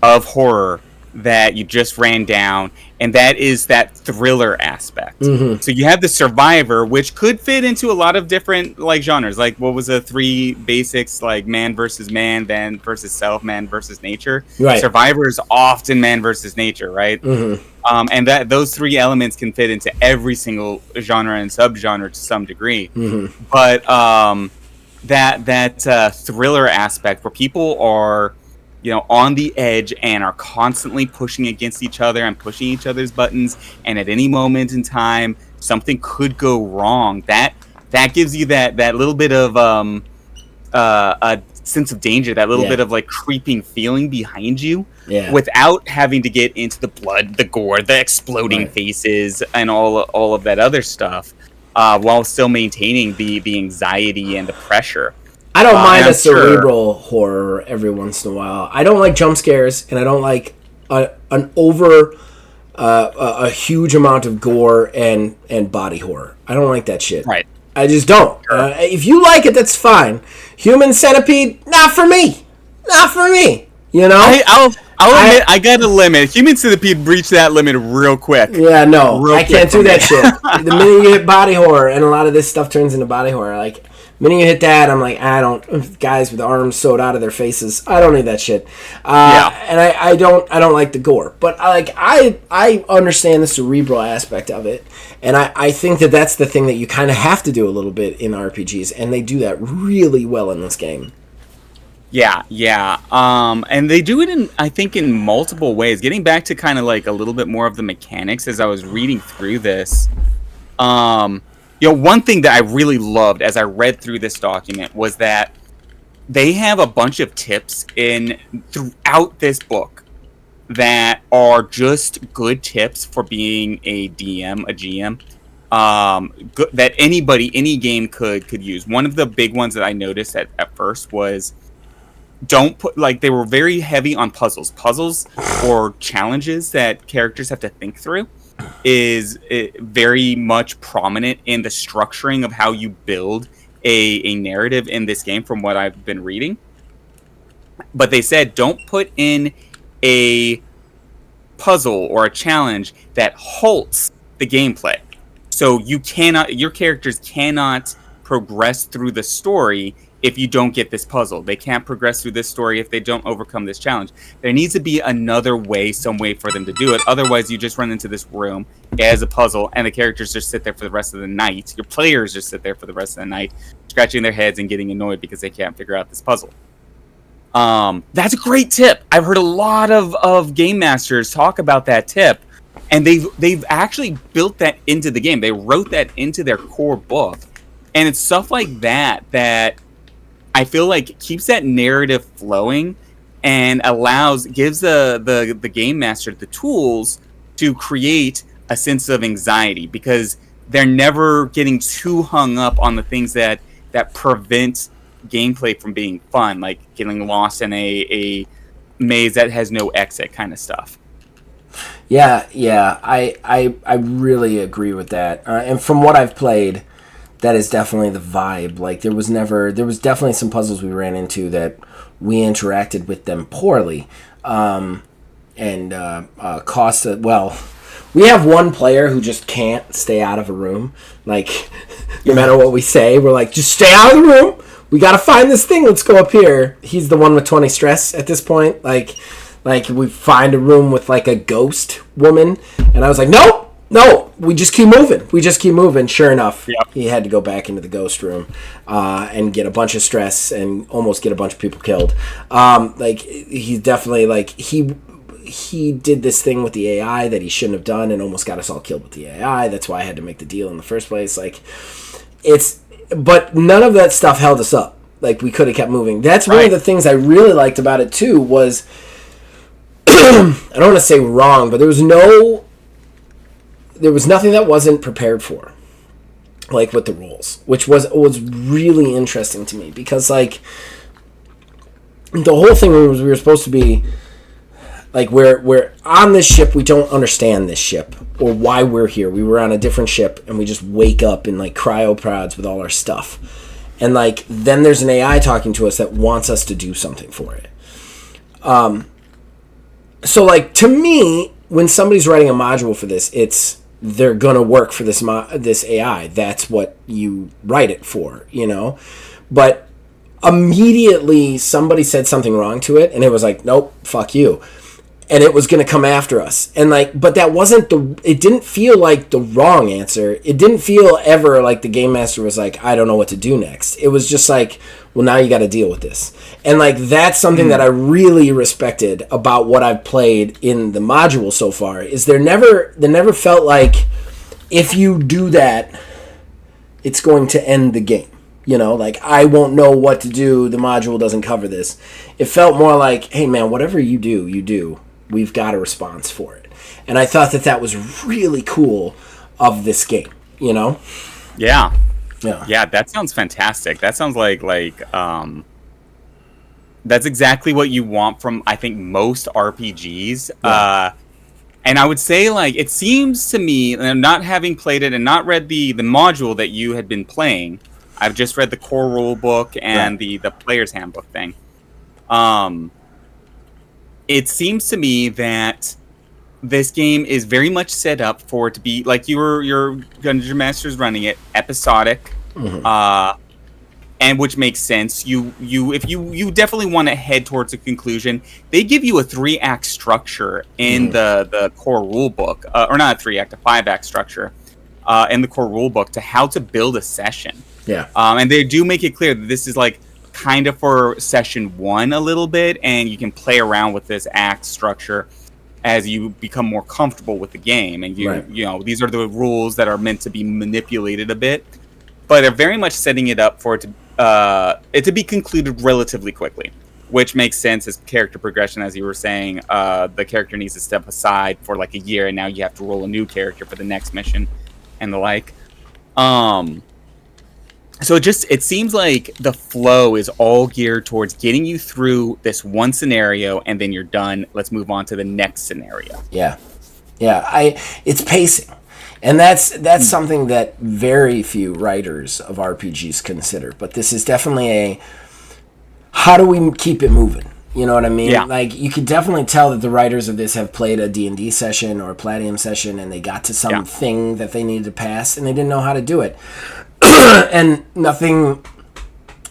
A: of horror that you just ran down, and that is that thriller aspect. Mm-hmm. So you have the survivor, which could fit into a lot of different, like, genres. Like, what was the 3 basics? Like, man versus man, man versus self, man versus nature. Right. Survivor is often man versus nature, right? Mm-hmm. And that those 3 elements can fit into every single genre and subgenre to some degree. Mm-hmm. But that thriller aspect where people are, you know, on the edge and are constantly pushing against each other and pushing each other's buttons, and at any moment in time something could go wrong. That gives you that little bit of a sense of danger, that little bit of, like, creeping feeling behind you, without having to get into the blood, the gore, the exploding faces, and all of that other stuff, while still maintaining the anxiety and the pressure.
B: I don't mind a cerebral horror every once in a while. I don't like jump scares, and I don't like a huge amount of gore and body horror. I don't like that shit.
A: Right.
B: I just don't. Sure. If you like it, that's fine. Human Centipede, not for me. Not for me. You know?
A: I'll admit, I got a limit. Human Centipede breached that limit real quick.
B: Yeah, no. I can't do that shit. The minute you hit body horror, and a lot of this stuff turns into body horror, like, the minute you hit that, I'm like, I don't. Guys with arms sewed out of their faces, I don't need that shit. And I don't like the gore, but I understand the cerebral aspect of it, and I think that's the thing that you kind of have to do a little bit in RPGs, and they do that really well in this game.
A: Yeah. And they do it I think in multiple ways. Getting back to kind of like a little bit more of the mechanics as I was reading through this. You know, one thing that I really loved as I read through this document was that they have a bunch of tips throughout this book that are just good tips for being a DM, a GM, that any game could use. One of the big ones that I noticed at first was, don't put, like, they were very heavy on puzzles or challenges that characters have to think through. Is very much prominent in the structuring of how you build a narrative in this game, from what I've been reading. But they said, don't put in a puzzle or a challenge that halts the gameplay. So your characters cannot progress through the story if you don't get this puzzle. They can't progress through this story if they don't overcome this challenge. There needs to be another way, some way for them to do it. Otherwise, you just run into this room as a puzzle, and the characters just sit there for the rest of the night. Your players just sit there for the rest of the night, scratching their heads and getting annoyed because they can't figure out this puzzle. That's a great tip. I've heard a lot of game masters talk about that tip, and they've actually built that into the game. They wrote that into their core book, and it's stuff like that I feel like keeps that narrative flowing and gives the game master the tools to create a sense of anxiety, because they're never getting too hung up on the things that prevent gameplay from being fun, like getting lost in a maze that has no exit kind of stuff.
B: Yeah, I really agree with that. And from what I've played, that is definitely the vibe. Like, there was definitely some puzzles we ran into that we interacted with them poorly, and cost. Well, we have one player who just can't stay out of a room. Like, no matter what we say, we're like, just stay out of the room. We gotta find this thing. Let's go up here. He's the one with 20 stress at this point. Like we find a room with, like, a ghost woman, and I was like, nope. No, we just keep moving. Sure enough,
A: Yep.
B: he had to go back into the ghost room and get a bunch of stress and almost get a bunch of people killed. Like, he definitely, like, he did this thing with the AI that he shouldn't have done and almost got us all killed with the AI. That's why I had to make the deal in the first place. Like, but none of that stuff held us up. Like, we could have kept moving. That's one of the things I really liked about it, too, was, I don't want to say wrong, but there was nothing that wasn't prepared for, like, with the rules, which was really interesting to me, because, like, the whole thing was we were supposed to be, like, we're on this ship, we don't understand this ship, or why we're here. We were on a different ship, and we just wake up in, like, cryopods with all our stuff. And, like, then there's an AI talking to us that wants us to do something for it. So, like, to me, when somebody's writing a module for this, they're going to work for this AI. That's what you write it for, you know? But immediately somebody said something wrong to it, and it was like, nope, fuck you. And it was going to come after us. And, like, but that wasn't it didn't feel like the wrong answer. It didn't feel ever like the game master was like, I don't know what to do next. It was just like, well, now you got to deal with this. And, like, that's something that I really respected about what I've played in the module so far, is they never felt like if you do that, it's going to end the game. You know, like, I won't know what to do. The module doesn't cover this. It felt more like, hey, man, whatever you do, you do. We've got a response for it. And I thought that was really cool of this game, you know?
A: Yeah.
B: Yeah.
A: Yeah, that sounds fantastic. That sounds like that's exactly what you want from, I think, most RPGs.
B: Yeah.
A: And I would say, like, it seems to me, and not having played it and not read the module that you had been playing, I've just read the core rule book and the player's handbook thing. It seems to me that this game is very much set up for it to be, like, your Dungeon Master's running it, episodic, and which makes sense. If you definitely want to head towards a conclusion, they give you a 3-act structure in the core rule book, or not a 3-act, a 5-act structure in the core rule book to how to build a session.
B: Yeah.
A: And they do make it clear that this is, like, kind of for session 1 a little bit, and you can play around with this act structure as you become more comfortable with the game. And you know, these are the rules that are meant to be manipulated a bit, but they're very much setting it up for it to be concluded relatively quickly, which makes sense as character progression. As you were saying, the character needs to step aside for like a year, and now you have to roll a new character for the next mission and the like. So it seems like the flow is all geared towards getting you through this one scenario, and then you're done. Let's move on to the next scenario.
B: Yeah. It's pacing, and that's something that very few writers of RPGs consider. But this is definitely how do we keep it moving? You know what I mean?
A: Yeah.
B: Like, you could definitely tell that the writers of this have played a D&D session or a Platinum session, and they got to something that they needed to pass, and they didn't know how to do it. And nothing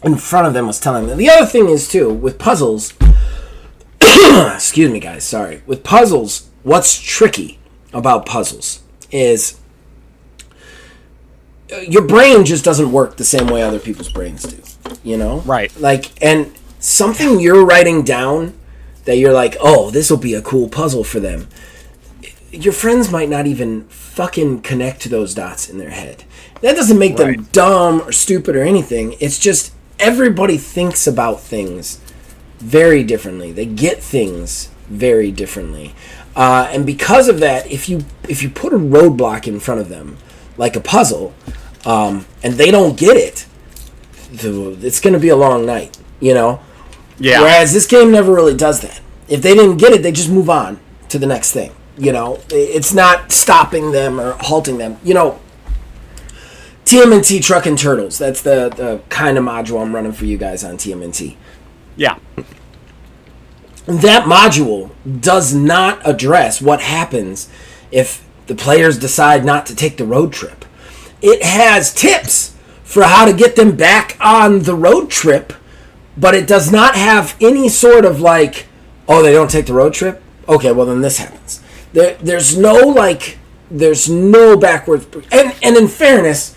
B: in front of them was telling them. The other thing is, too, with puzzles... excuse me, guys, sorry. With puzzles, what's tricky about puzzles is your brain just doesn't work the same way other people's brains do, you know?
A: Right.
B: Like, and something you're writing down that you're like, oh, this will be a cool puzzle for them. Your friends might not even fucking connect to those dots in their head. That doesn't make them dumb or stupid or anything. It's just everybody thinks about things very differently. They get things very differently. And because of that, if you put a roadblock in front of them, like a puzzle, and they don't get it, it's going to be a long night, you know?
A: Yeah.
B: Whereas this game never really does that. If they didn't get it, they just move on to the next thing. You know, it's not stopping them or halting them. You know, TMNT Truck and Turtles. That's the kind of module I'm running for you guys on TMNT.
A: Yeah.
B: That module does not address what happens if the players decide not to take the road trip. It has tips for how to get them back on the road trip, but it does not have any sort of like, oh, they don't take the road trip? Okay, well then this happens. There's no like there's no backwards. And in fairness,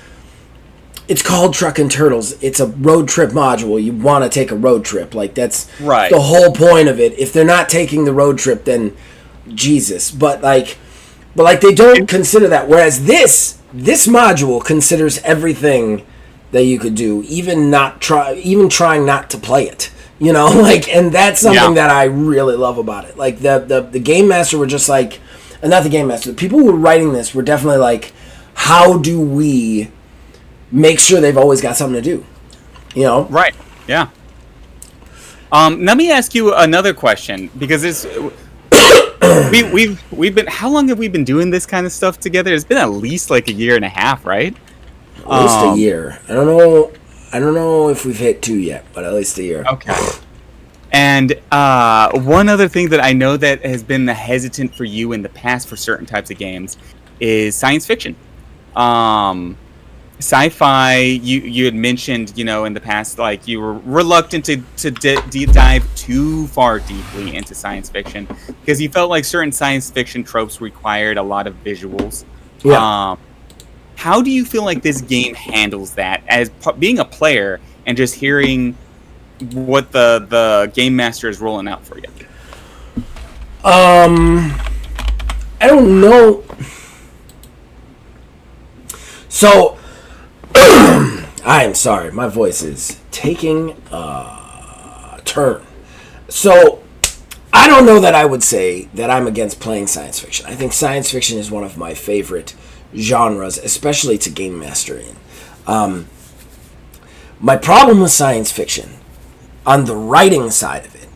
B: it's called Truckin' Turtles. It's a road trip module. You want to take a road trip. Like, that's
A: right.
B: the whole point of it. If they're not taking the road trip, then Jesus. But they don't consider that. Whereas this module considers everything that you could do, even trying not to play it. You know, like, and that's something that I really love about it. Like, the Game Master were just like, and not the Game Master, the people who were writing this were definitely like, how do we make sure they've always got something to do? You know?
A: Right. Yeah. Let me ask you another question, because it's we've been, how long have we been doing this kind of stuff together? It's been at least like a year and a half, right?
B: At least a year. I don't know if we've hit 2 yet, but at least a year.
A: Okay. And one other thing that I know that has been hesitant for you in the past for certain types of games is science fiction. Sci-fi, you had mentioned, in the past, like, you were reluctant to dive too far deeply into science fiction because you felt like certain science fiction tropes required a lot of visuals.
B: Yeah.
A: How do you feel like this game handles that as being a player and just hearing what the game master is rolling out for you?
B: I don't know. So, I am sorry. My voice is taking a turn. So, I don't know that I would say that I'm against playing science fiction. I think science fiction is one of my favorite genres, especially to game master in. My problem with science fiction, on the writing side of it,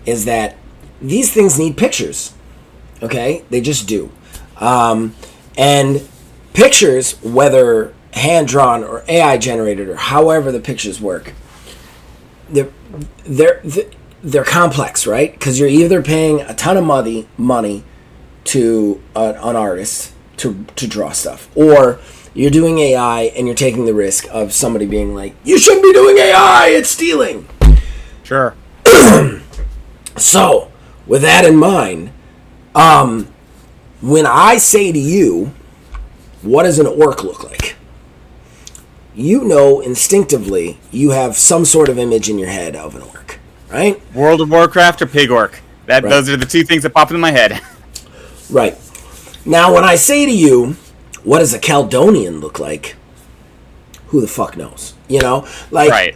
B: is that these things need pictures. Okay? They just do. And pictures, whether hand-drawn or AI-generated or however the pictures work, they're complex, right? Because you're either paying a ton of money to an artist to draw stuff, or you're doing AI and you're taking the risk of somebody being like, you shouldn't be doing AI, it's stealing.
A: Sure.
B: So, with that in mind, when I say to you, what does an orc look like? You know instinctively you have some sort of image in your head of an orc, right?
A: World of Warcraft or Pig Orc. Those are the two things that pop into my head.
B: Right. Now, when I say to you, what does a Caledonian look like? Who the fuck knows? You know?
A: Right.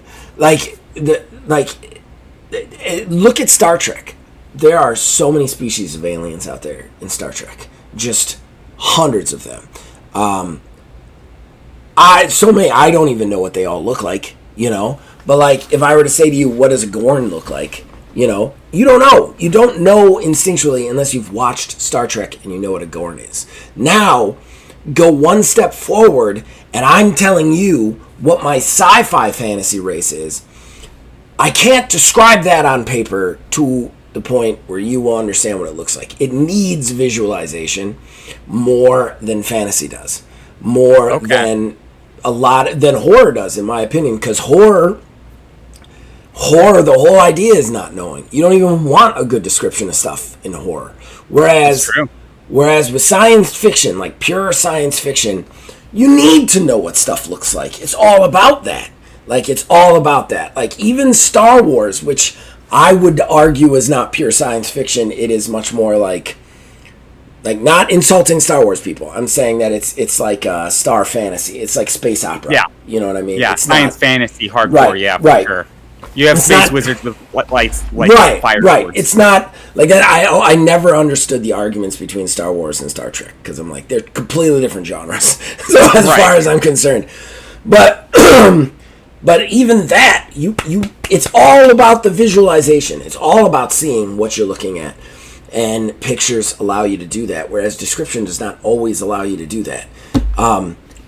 B: Look at Star Trek. There are so many species of aliens out there in Star Trek. Just hundreds of them. I don't even know what they all look like, But, like, if I were to say to you, what does a Gorn look like? You don't know. You don't know instinctually unless you've watched Star Trek and you know what a Gorn is. Now, go one step forward, and I'm telling you what my sci-fi fantasy race is. I can't describe that on paper to the point where you will understand what it looks like. It needs visualization more than fantasy does. More than than horror does, in my opinion, because horror, the whole idea is not knowing. You don't even want a good description of stuff in horror. Whereas with science fiction, like pure science fiction, you need to know what stuff looks like. It's all about that. Like, even Star Wars, which I would argue is not pure science fiction, it is much more like not insulting Star Wars people. I'm saying that it's like star fantasy. It's like space opera. Yeah. You know what I mean?
A: Yeah,
B: it's
A: science fantasy, hardcore, for sure. You have space wizards with lights, like fire swords.
B: It's not like that. I never understood the arguments between Star Wars and Star Trek, because I'm like, they're completely different genres. So as far as I'm concerned, but even that, it's all about the visualization. It's all about seeing what you're looking at, and pictures allow you to do that, whereas description does not always allow you to do that.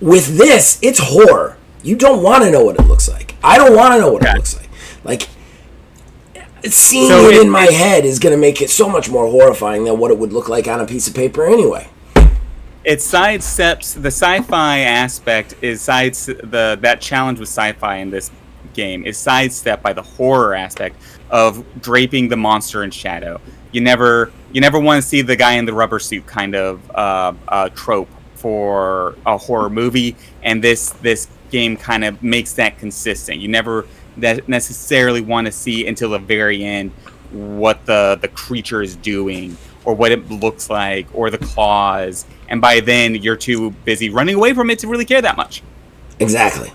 B: With this, it's horror. You don't want to know what it looks like. I don't want to know what it looks like. Like, seeing it in my head is going to make it so much more horrifying than what it would look like on a piece of paper anyway.
A: It sidesteps the sci-fi aspect. That challenge with sci-fi in this game is sidestepped by the horror aspect of draping the monster in shadow. You never want to see the guy in the rubber suit kind of trope for a horror movie, and this game kind of makes that consistent. You never necessarily want to see until the very end what the creature is doing or what it looks like or the claws, and by then you're too busy running away from it to really care that much.
B: Exactly.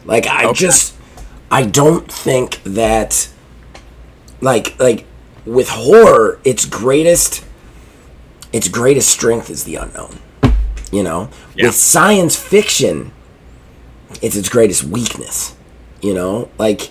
B: Like I don't think that like with horror its greatest strength is the unknown. You know? Yeah. With science fiction, it's its greatest weakness. You know? Like,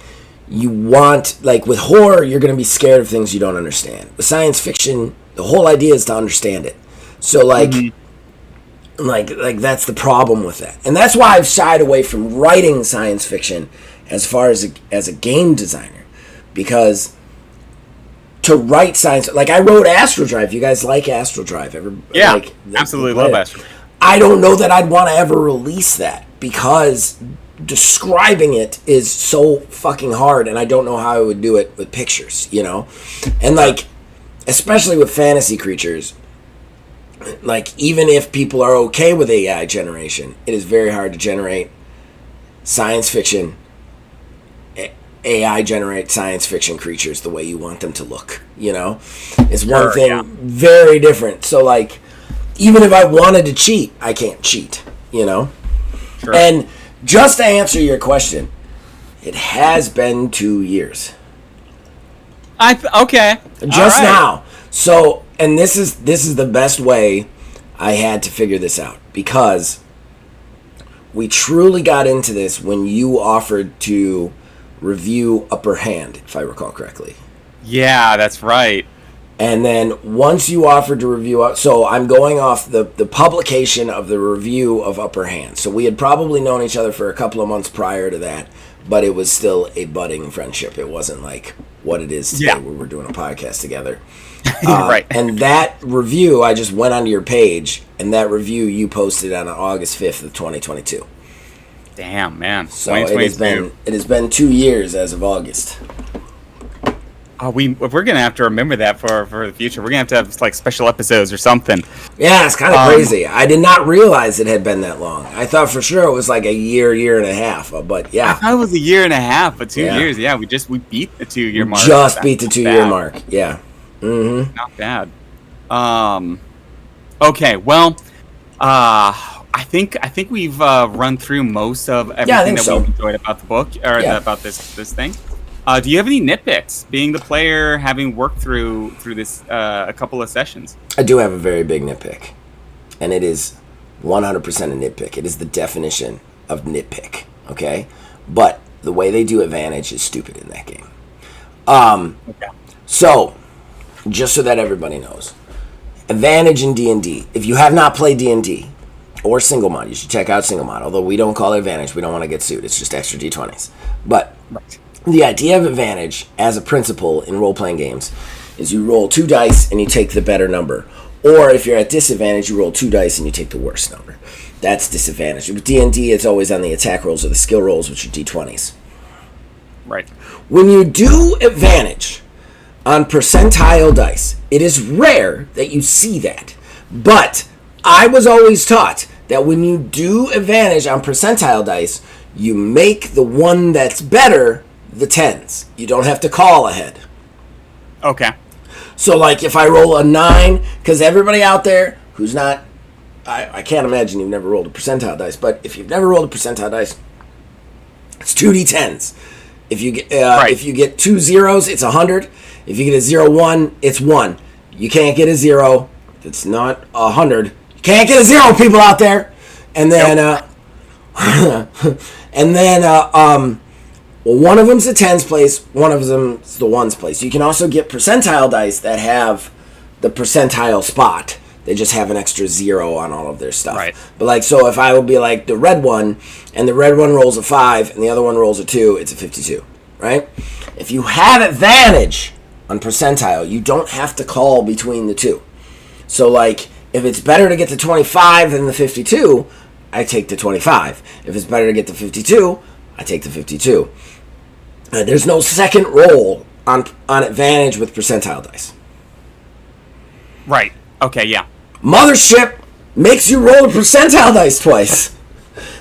B: you want... Like, with horror, you're going to be scared of things you don't understand. With science fiction, the whole idea is to understand it. So, like... Mm-hmm. Like that's the problem with that. And that's why I've shied away from writing science fiction as far as a game designer. Because... to write science... Like, I wrote Astral Drive. You guys like Astral Drive?
A: Yeah,
B: like,
A: absolutely love Astral Drive.
B: I don't know that I'd want to ever release that because describing it is so fucking hard, and I don't know how I would do it with pictures, you know? And, like, especially with fantasy creatures, like, even if people are okay with AI generation, it is very hard to generate science fiction... AI generate science fiction creatures the way you want them to look, you know? It's one thing very different. So, like, even if I wanted to cheat, I can't cheat, you know? Sure. And just to answer your question, it has been 2 years.
A: Okay.
B: Just now. So, and this is the best way I had to figure this out, because we truly got into this when you offered to review Upper Hand, if I recall correctly.
A: Yeah, that's right.
B: And then once you offered to review... So I'm going off the publication of the review of Upper Hand. So we had probably known each other for a couple of months prior to that, but it was still a budding friendship. It wasn't like what it is today where we're doing a podcast together. Right. And that review, I just went onto your page, and that review you posted on August 5th of 2022.
A: Damn, man.
B: So it has been 2 years as of August.
A: Oh, we're gonna have to remember that for the future. We're gonna have like special episodes or something.
B: Yeah, it's kind of crazy. I did not realize it had been that long. I thought for sure it was like a year and a half. But yeah,
A: I thought it was a year and a half, but 2 years. Yeah, we beat the 2 year mark.
B: Just beat the 2 year mark. Yeah. Mm-hmm.
A: Not bad. Okay. Well, I think we've run through most of everything we've enjoyed about the book or about this thing. Do you have any nitpicks, being the player, having worked through this a couple of sessions?
B: I do have a very big nitpick, and it is 100% a nitpick. It is the definition of nitpick, okay? But the way they do advantage is stupid in that game.
A: Okay.
B: So, just so that everybody knows, advantage in D&D. If you have not played D&D or single mod, you should check out single mod. Although we don't call it advantage, we don't want to get sued. It's just extra D20s. But... Right. The idea of advantage as a principle in role-playing games is you roll 2 dice and you take the better number. Or if you're at disadvantage, you roll 2 dice and you take the worst number. That's disadvantage. With D&D, it's always on the attack rolls or the skill rolls, which are D20s.
A: Right.
B: When you do advantage on percentile dice, it is rare that you see that. But I was always taught that when you do advantage on percentile dice, you make the one that's better the 10s. You don't have to call ahead.
A: Okay.
B: So, like, if I roll a 9, because everybody out there who's not... I can't imagine you've never rolled a percentile dice, but if you've never rolled a percentile dice, it's 2d10s. If you get if you get 2 zeros, it's 100. If you get a 0-1, it's 1. You can't get a 0. It's not 100. You can't get a 0, people out there. And then... and then... Well, one of them's the 10s place, one of them's the 1s place. You can also get percentile dice that have the percentile spot. They just have an extra 0 on all of their stuff.
A: Right.
B: But, like, so if I would be like the red one, and the red one rolls a 5, and the other one rolls a 2, it's a 52, right? If you have advantage on percentile, you don't have to call between the two. So, like, if it's better to get the 25 than the 52, I take the 25. If it's better to get the 52, I take the 52. There's no second roll on advantage with percentile dice.
A: Right. Okay, yeah.
B: Mothership makes you roll a percentile dice twice.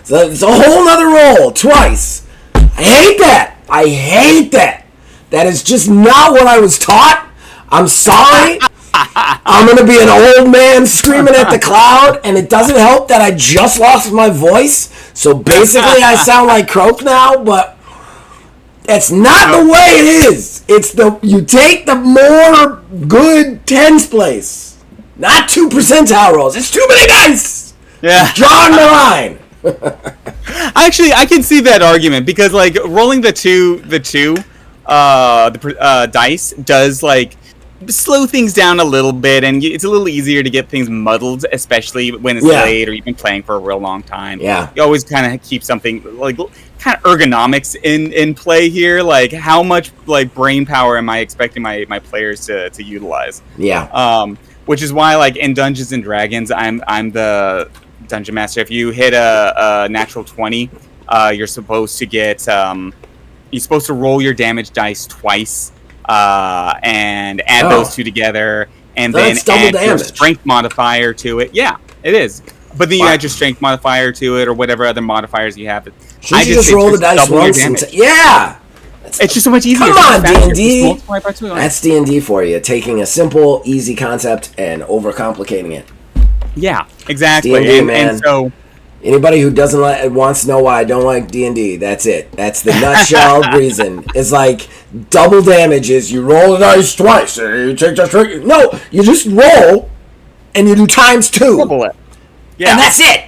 B: So it's a whole nother roll twice. I hate that. I hate that. That is just not what I was taught. I'm sorry. I'm going to be an old man screaming at the cloud, and it doesn't help that I just lost my voice. So basically I sound like Croak now, but that's not the way it is. It's you take the more good tens place, not 2 percentile rolls. It's too many dice.
A: Yeah.
B: Drawing the line.
A: Actually, I can see that argument because like rolling the dice does like slow things down a little bit, and it's a little easier to get things muddled, especially when it's late or you've been playing for a real long time.
B: Yeah,
A: you always kind of keep something like kind of ergonomics in play here. Like how much like brain power am I expecting my players to utilize?
B: Yeah.
A: Which is why like in Dungeons and Dragons, I'm the Dungeon Master. If you hit a natural 20, you're supposed to get you're supposed to roll your damage dice twice and add those two together, and then add your strength modifier to it. Yeah, it is. But then you add your strength modifier to it, or whatever other modifiers you have.
B: Shouldn't you just roll the dice once? Yeah.
A: It's just so much easier.
B: Come on, D&D. That's D&D for you. Taking a simple, easy concept and overcomplicating it.
A: Yeah, exactly.
B: D&D, man.
A: And so
B: anybody who wants to know why I don't like D&D, that's it. That's the nutshell reason. It's like double damages. You roll the dice twice. You take the straight. No, you just roll and you do times 2.
A: Double it. Yeah.
B: And that's it.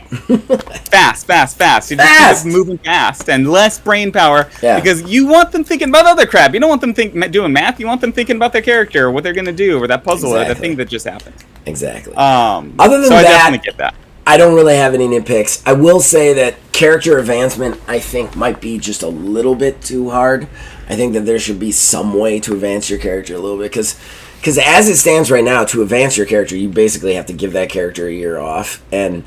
A: Fast. You're just moving fast and less brain power because you want them thinking about other crap. You don't want them doing math. You want them thinking about their character, or what they're going to do, or that puzzle, or the thing that just happened.
B: Exactly.
A: Other than that, I definitely get that.
B: I don't really have any nitpicks. I will say that character advancement, I think, might be just a little bit too hard. I think that there should be some way to advance your character a little bit, because as it stands right now, to advance your character, you basically have to give that character a year off, and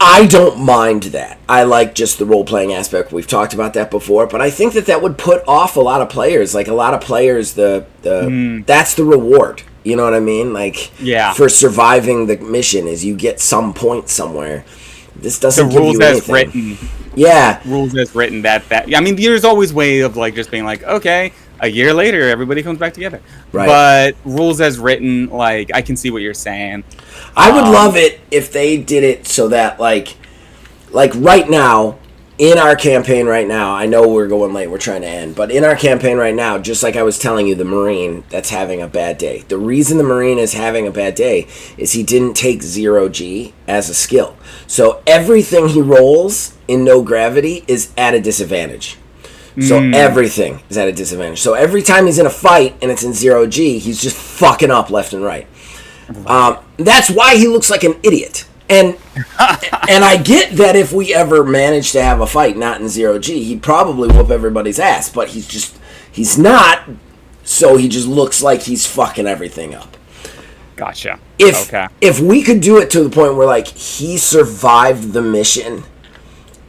B: I don't mind that. I like just the role-playing aspect. We've talked about that before, but I think that would put off a lot of players. Like, a lot of players, that's the reward. You know what I mean? Like, for surviving the mission is you get some point somewhere. This doesn't give you anything.
A: The rules as written.
B: Yeah.
A: Rules as written. I mean, there's always way of, like, just being like, okay, a year later, everybody comes back together. Right. But rules as written, like, I can see what you're saying.
B: I would love it if they did it so that, like right now, in our campaign right now, I know we're going late, we're trying to end, but in our campaign right now, just like I was telling you, the Marine that's having a bad day. The reason the Marine is having a bad day is he didn't take 0G as a skill. So everything he rolls in no gravity is at a disadvantage. So everything is at a disadvantage. So every time he's in a fight and it's in 0G, he's just fucking up left and right. That's why he looks like an idiot. And I get that if we ever manage to have a fight not in 0G, he'd probably whoop everybody's ass. But he's not, so he just looks like he's fucking everything up.
A: Gotcha.
B: If we could do it to the point where, like, he survived the mission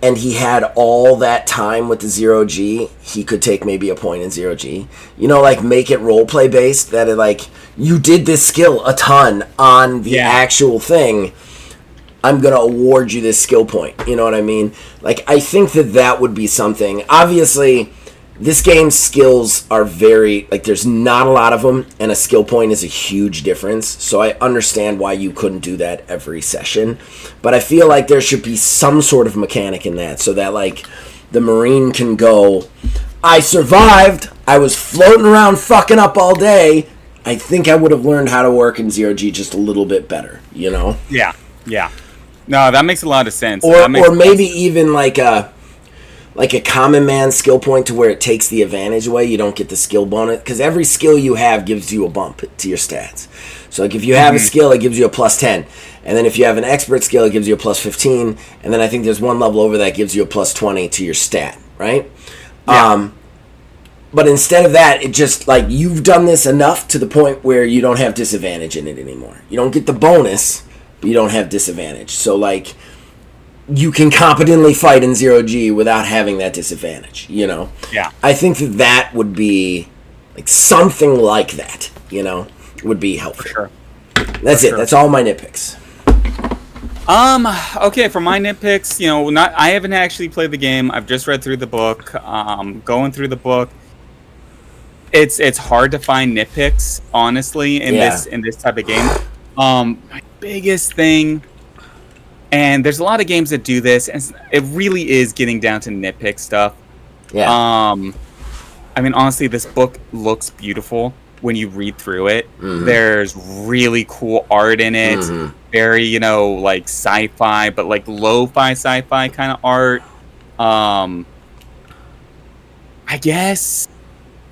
B: and he had all that time with the 0G, he could take maybe a point in 0G. You know, like, make it roleplay based, that it, like, you did this skill a ton on the actual thing. I'm going to award you this skill point. You know what I mean? Like, I think that would be something. Obviously, this game's skills are very, like, there's not a lot of them, and a skill point is a huge difference. So I understand why you couldn't do that every session. But I feel like there should be some sort of mechanic in that, so that, like, the Marine can go, I survived, I was floating around fucking up all day, I think I would have learned how to work in 0G just a little bit better, you know?
A: Yeah. No, that makes a lot of sense.
B: Or maybe even like a common man skill point to where it takes the advantage away. You don't get the skill bonus, because every skill you have gives you a bump to your stats. So, like, if you have a skill, it gives you a plus 10. And then if you have an expert skill, it gives you a plus 15. And then I think there's one level over that gives you a plus 20 to your stat, right? Yeah. But instead of that, it just, like, you've done this enough to the point where you don't have disadvantage in it anymore. You don't get the bonus, but you don't have disadvantage. So, like, you can competently fight in 0G without having that disadvantage, you know?
A: Yeah.
B: I think that would be, like, something like that, you know, would be helpful.
A: For sure.
B: That's it. That's all my nitpicks.
A: Okay, for my nitpicks, not I haven't actually played the game. I've just read through the book. Going through the book, it's hard to find nitpicks, honestly, in
B: Yeah.
A: this type of game. My biggest thing, and there's a lot of games that do this, and it really is getting down to nitpick stuff.
B: Yeah.
A: I mean, honestly, this book looks beautiful when you read through it. There's really cool art in it. Very, like sci-fi, but like lo-fi sci-fi kind of art. I guess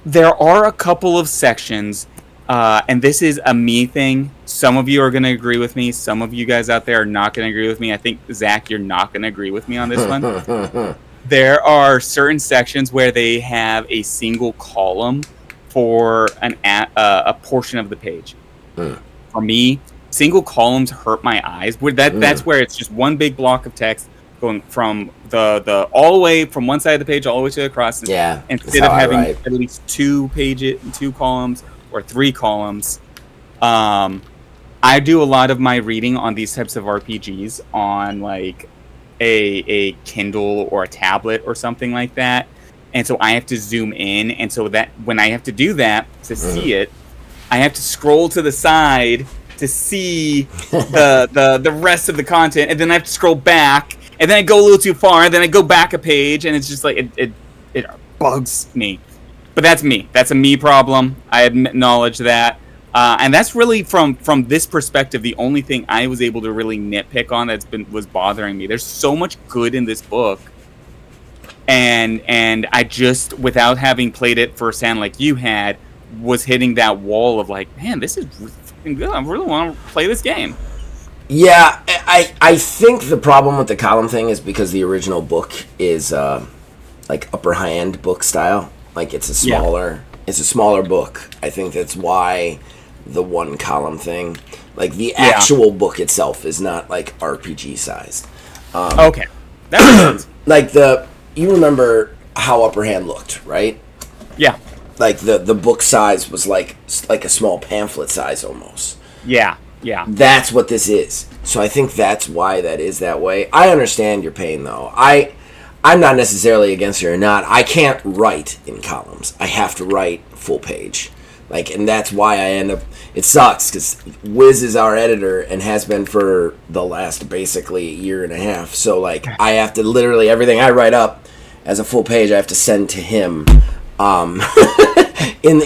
A: there are a couple of sections, and this is a me thing. Some of you are going to agree with me. Some of you guys out there are not going to agree with me. I think, Zach, you're not going to agree with me on this one. There are certain sections where they have a single column for a portion of the page. For me, single columns hurt my eyes. That's where it's just one big block of text going from the all the way from one side of the page all the way to across.
B: Yeah.
A: Instead of having at least 2 columns or 3 columns. I do a lot of my reading on these types of RPGs on like a Kindle or a tablet or something like that, and so I have to zoom in, and so that when I have to do that to see it, I have to scroll to the side to see the rest of the content, and then I have to scroll back, and then I go a little too far, and then I go back a page, and it's just like it bugs me. But that's me. That's a me problem. I acknowledge that. And that's really from this perspective the only thing I was able to really nitpick on was bothering me. There's so much good in this book, and I just, without having played it firsthand like you had, was hitting that wall of like, man, this is fucking good. I really want to play this game.
B: Yeah, I think the problem with the column thing is because the original book is like upper hand book style. Like it's a smaller book. I think that's why the one column thing, like the actual book itself, is not like RPG sized.
A: Okay, that makes sense.
B: Like you remember how Upper Hand looked, right?
A: Yeah.
B: Like the book size was like a small pamphlet size almost.
A: Yeah.
B: That's what this is. So I think that's why that is that way. I understand your pain though. I'm not necessarily against it or not. I can't write in columns. I have to write full page. And that's why I end up... It sucks, because Wiz is our editor and has been for the last, basically, year and a half. So, I have to literally... Everything I write up as a full page, I have to send to him in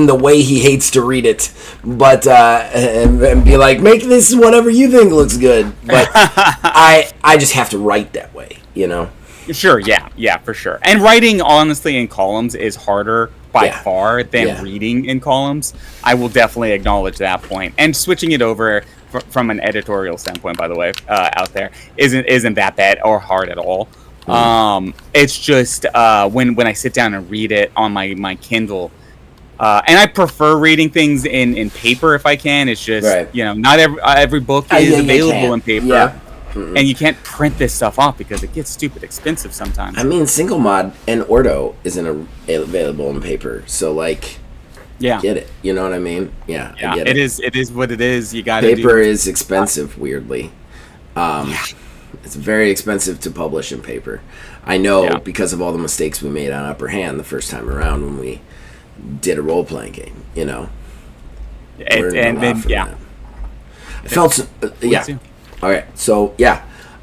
B: the way he hates to read it. But, and be like, make this whatever you think looks good. But I just have to write that way,
A: Sure, yeah, for sure. And writing, honestly, in columns is harder by far than reading in columns. I will definitely acknowledge that point. And switching it over from an editorial standpoint, by the way, out there, isn't that bad or hard at all. It's just when I sit down and read it on my Kindle, and I prefer reading things in paper if I can. It's just, not every book is available in paper. Yeah. And you can't print this stuff off because it gets stupid expensive sometimes.
B: I mean, Single Mod and Ordo isn't available in paper, so get it. You know what I mean? Yeah. I get it.
A: It is what it is. You got
B: paper is expensive. Weirdly, it's very expensive to publish in paper. I know because of all the mistakes we made on Upper Hand the first time around when we did a role playing game. I felt Okay, so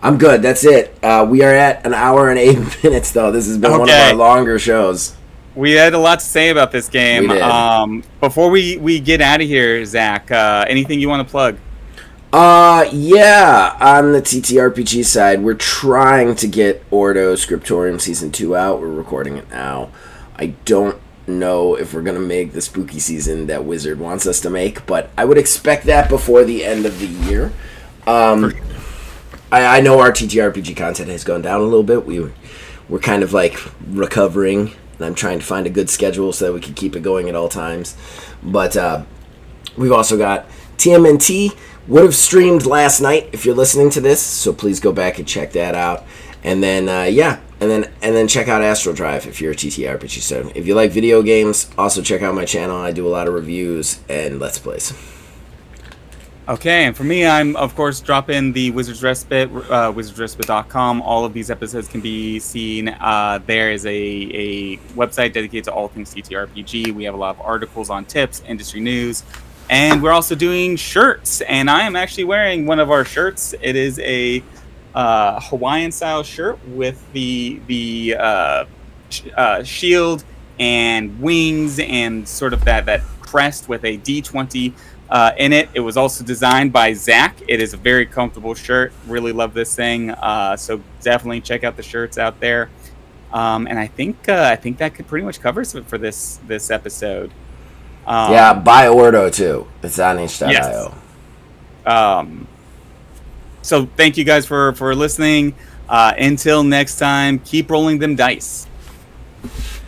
B: I'm good. That's it. We are at an hour and 8 minutes, though. This has been one of our longer shows.
A: We had a lot to say about this game.
B: We did.
A: Before we get out of here, Zach, anything you want to plug?
B: On the TTRPG side, we're trying to get Ordo Scriptorium Season 2 out. We're recording it now. I don't know if we're going to make the spooky season that Wizard wants us to make, but I would expect that before the end of the year. I know our TTRPG content has gone down a little bit. We're kind of recovering, and I'm trying to find a good schedule so that we can keep it going at all times. But we've also got TMNT would have streamed last night if you're listening to this, so please go back and check that out. And then and then check out Astral Drive if you're a TTRPG student. If you like video games, also check out my channel. I do a lot of reviews and Let's Plays.
A: Okay, and for me, I'm of course dropping the Wizard's Respite, wizardsrespite.com. All of these episodes can be seen. There is a website dedicated to all things TTRPG. We have a lot of articles on tips, industry news, and we're also doing shirts. And I am actually wearing one of our shirts. It is a Hawaiian style shirt with the shield and wings and sort of that crest with a D20 in it. It was also designed by Zach. It is a very comfortable shirt. Really love this thing. So definitely check out the shirts out there. And I think that could pretty much covers it for this episode.
B: Yeah, buy Ordo too. It's on itch.io.
A: Yes. So thank you guys for listening. Until next time, keep rolling them dice.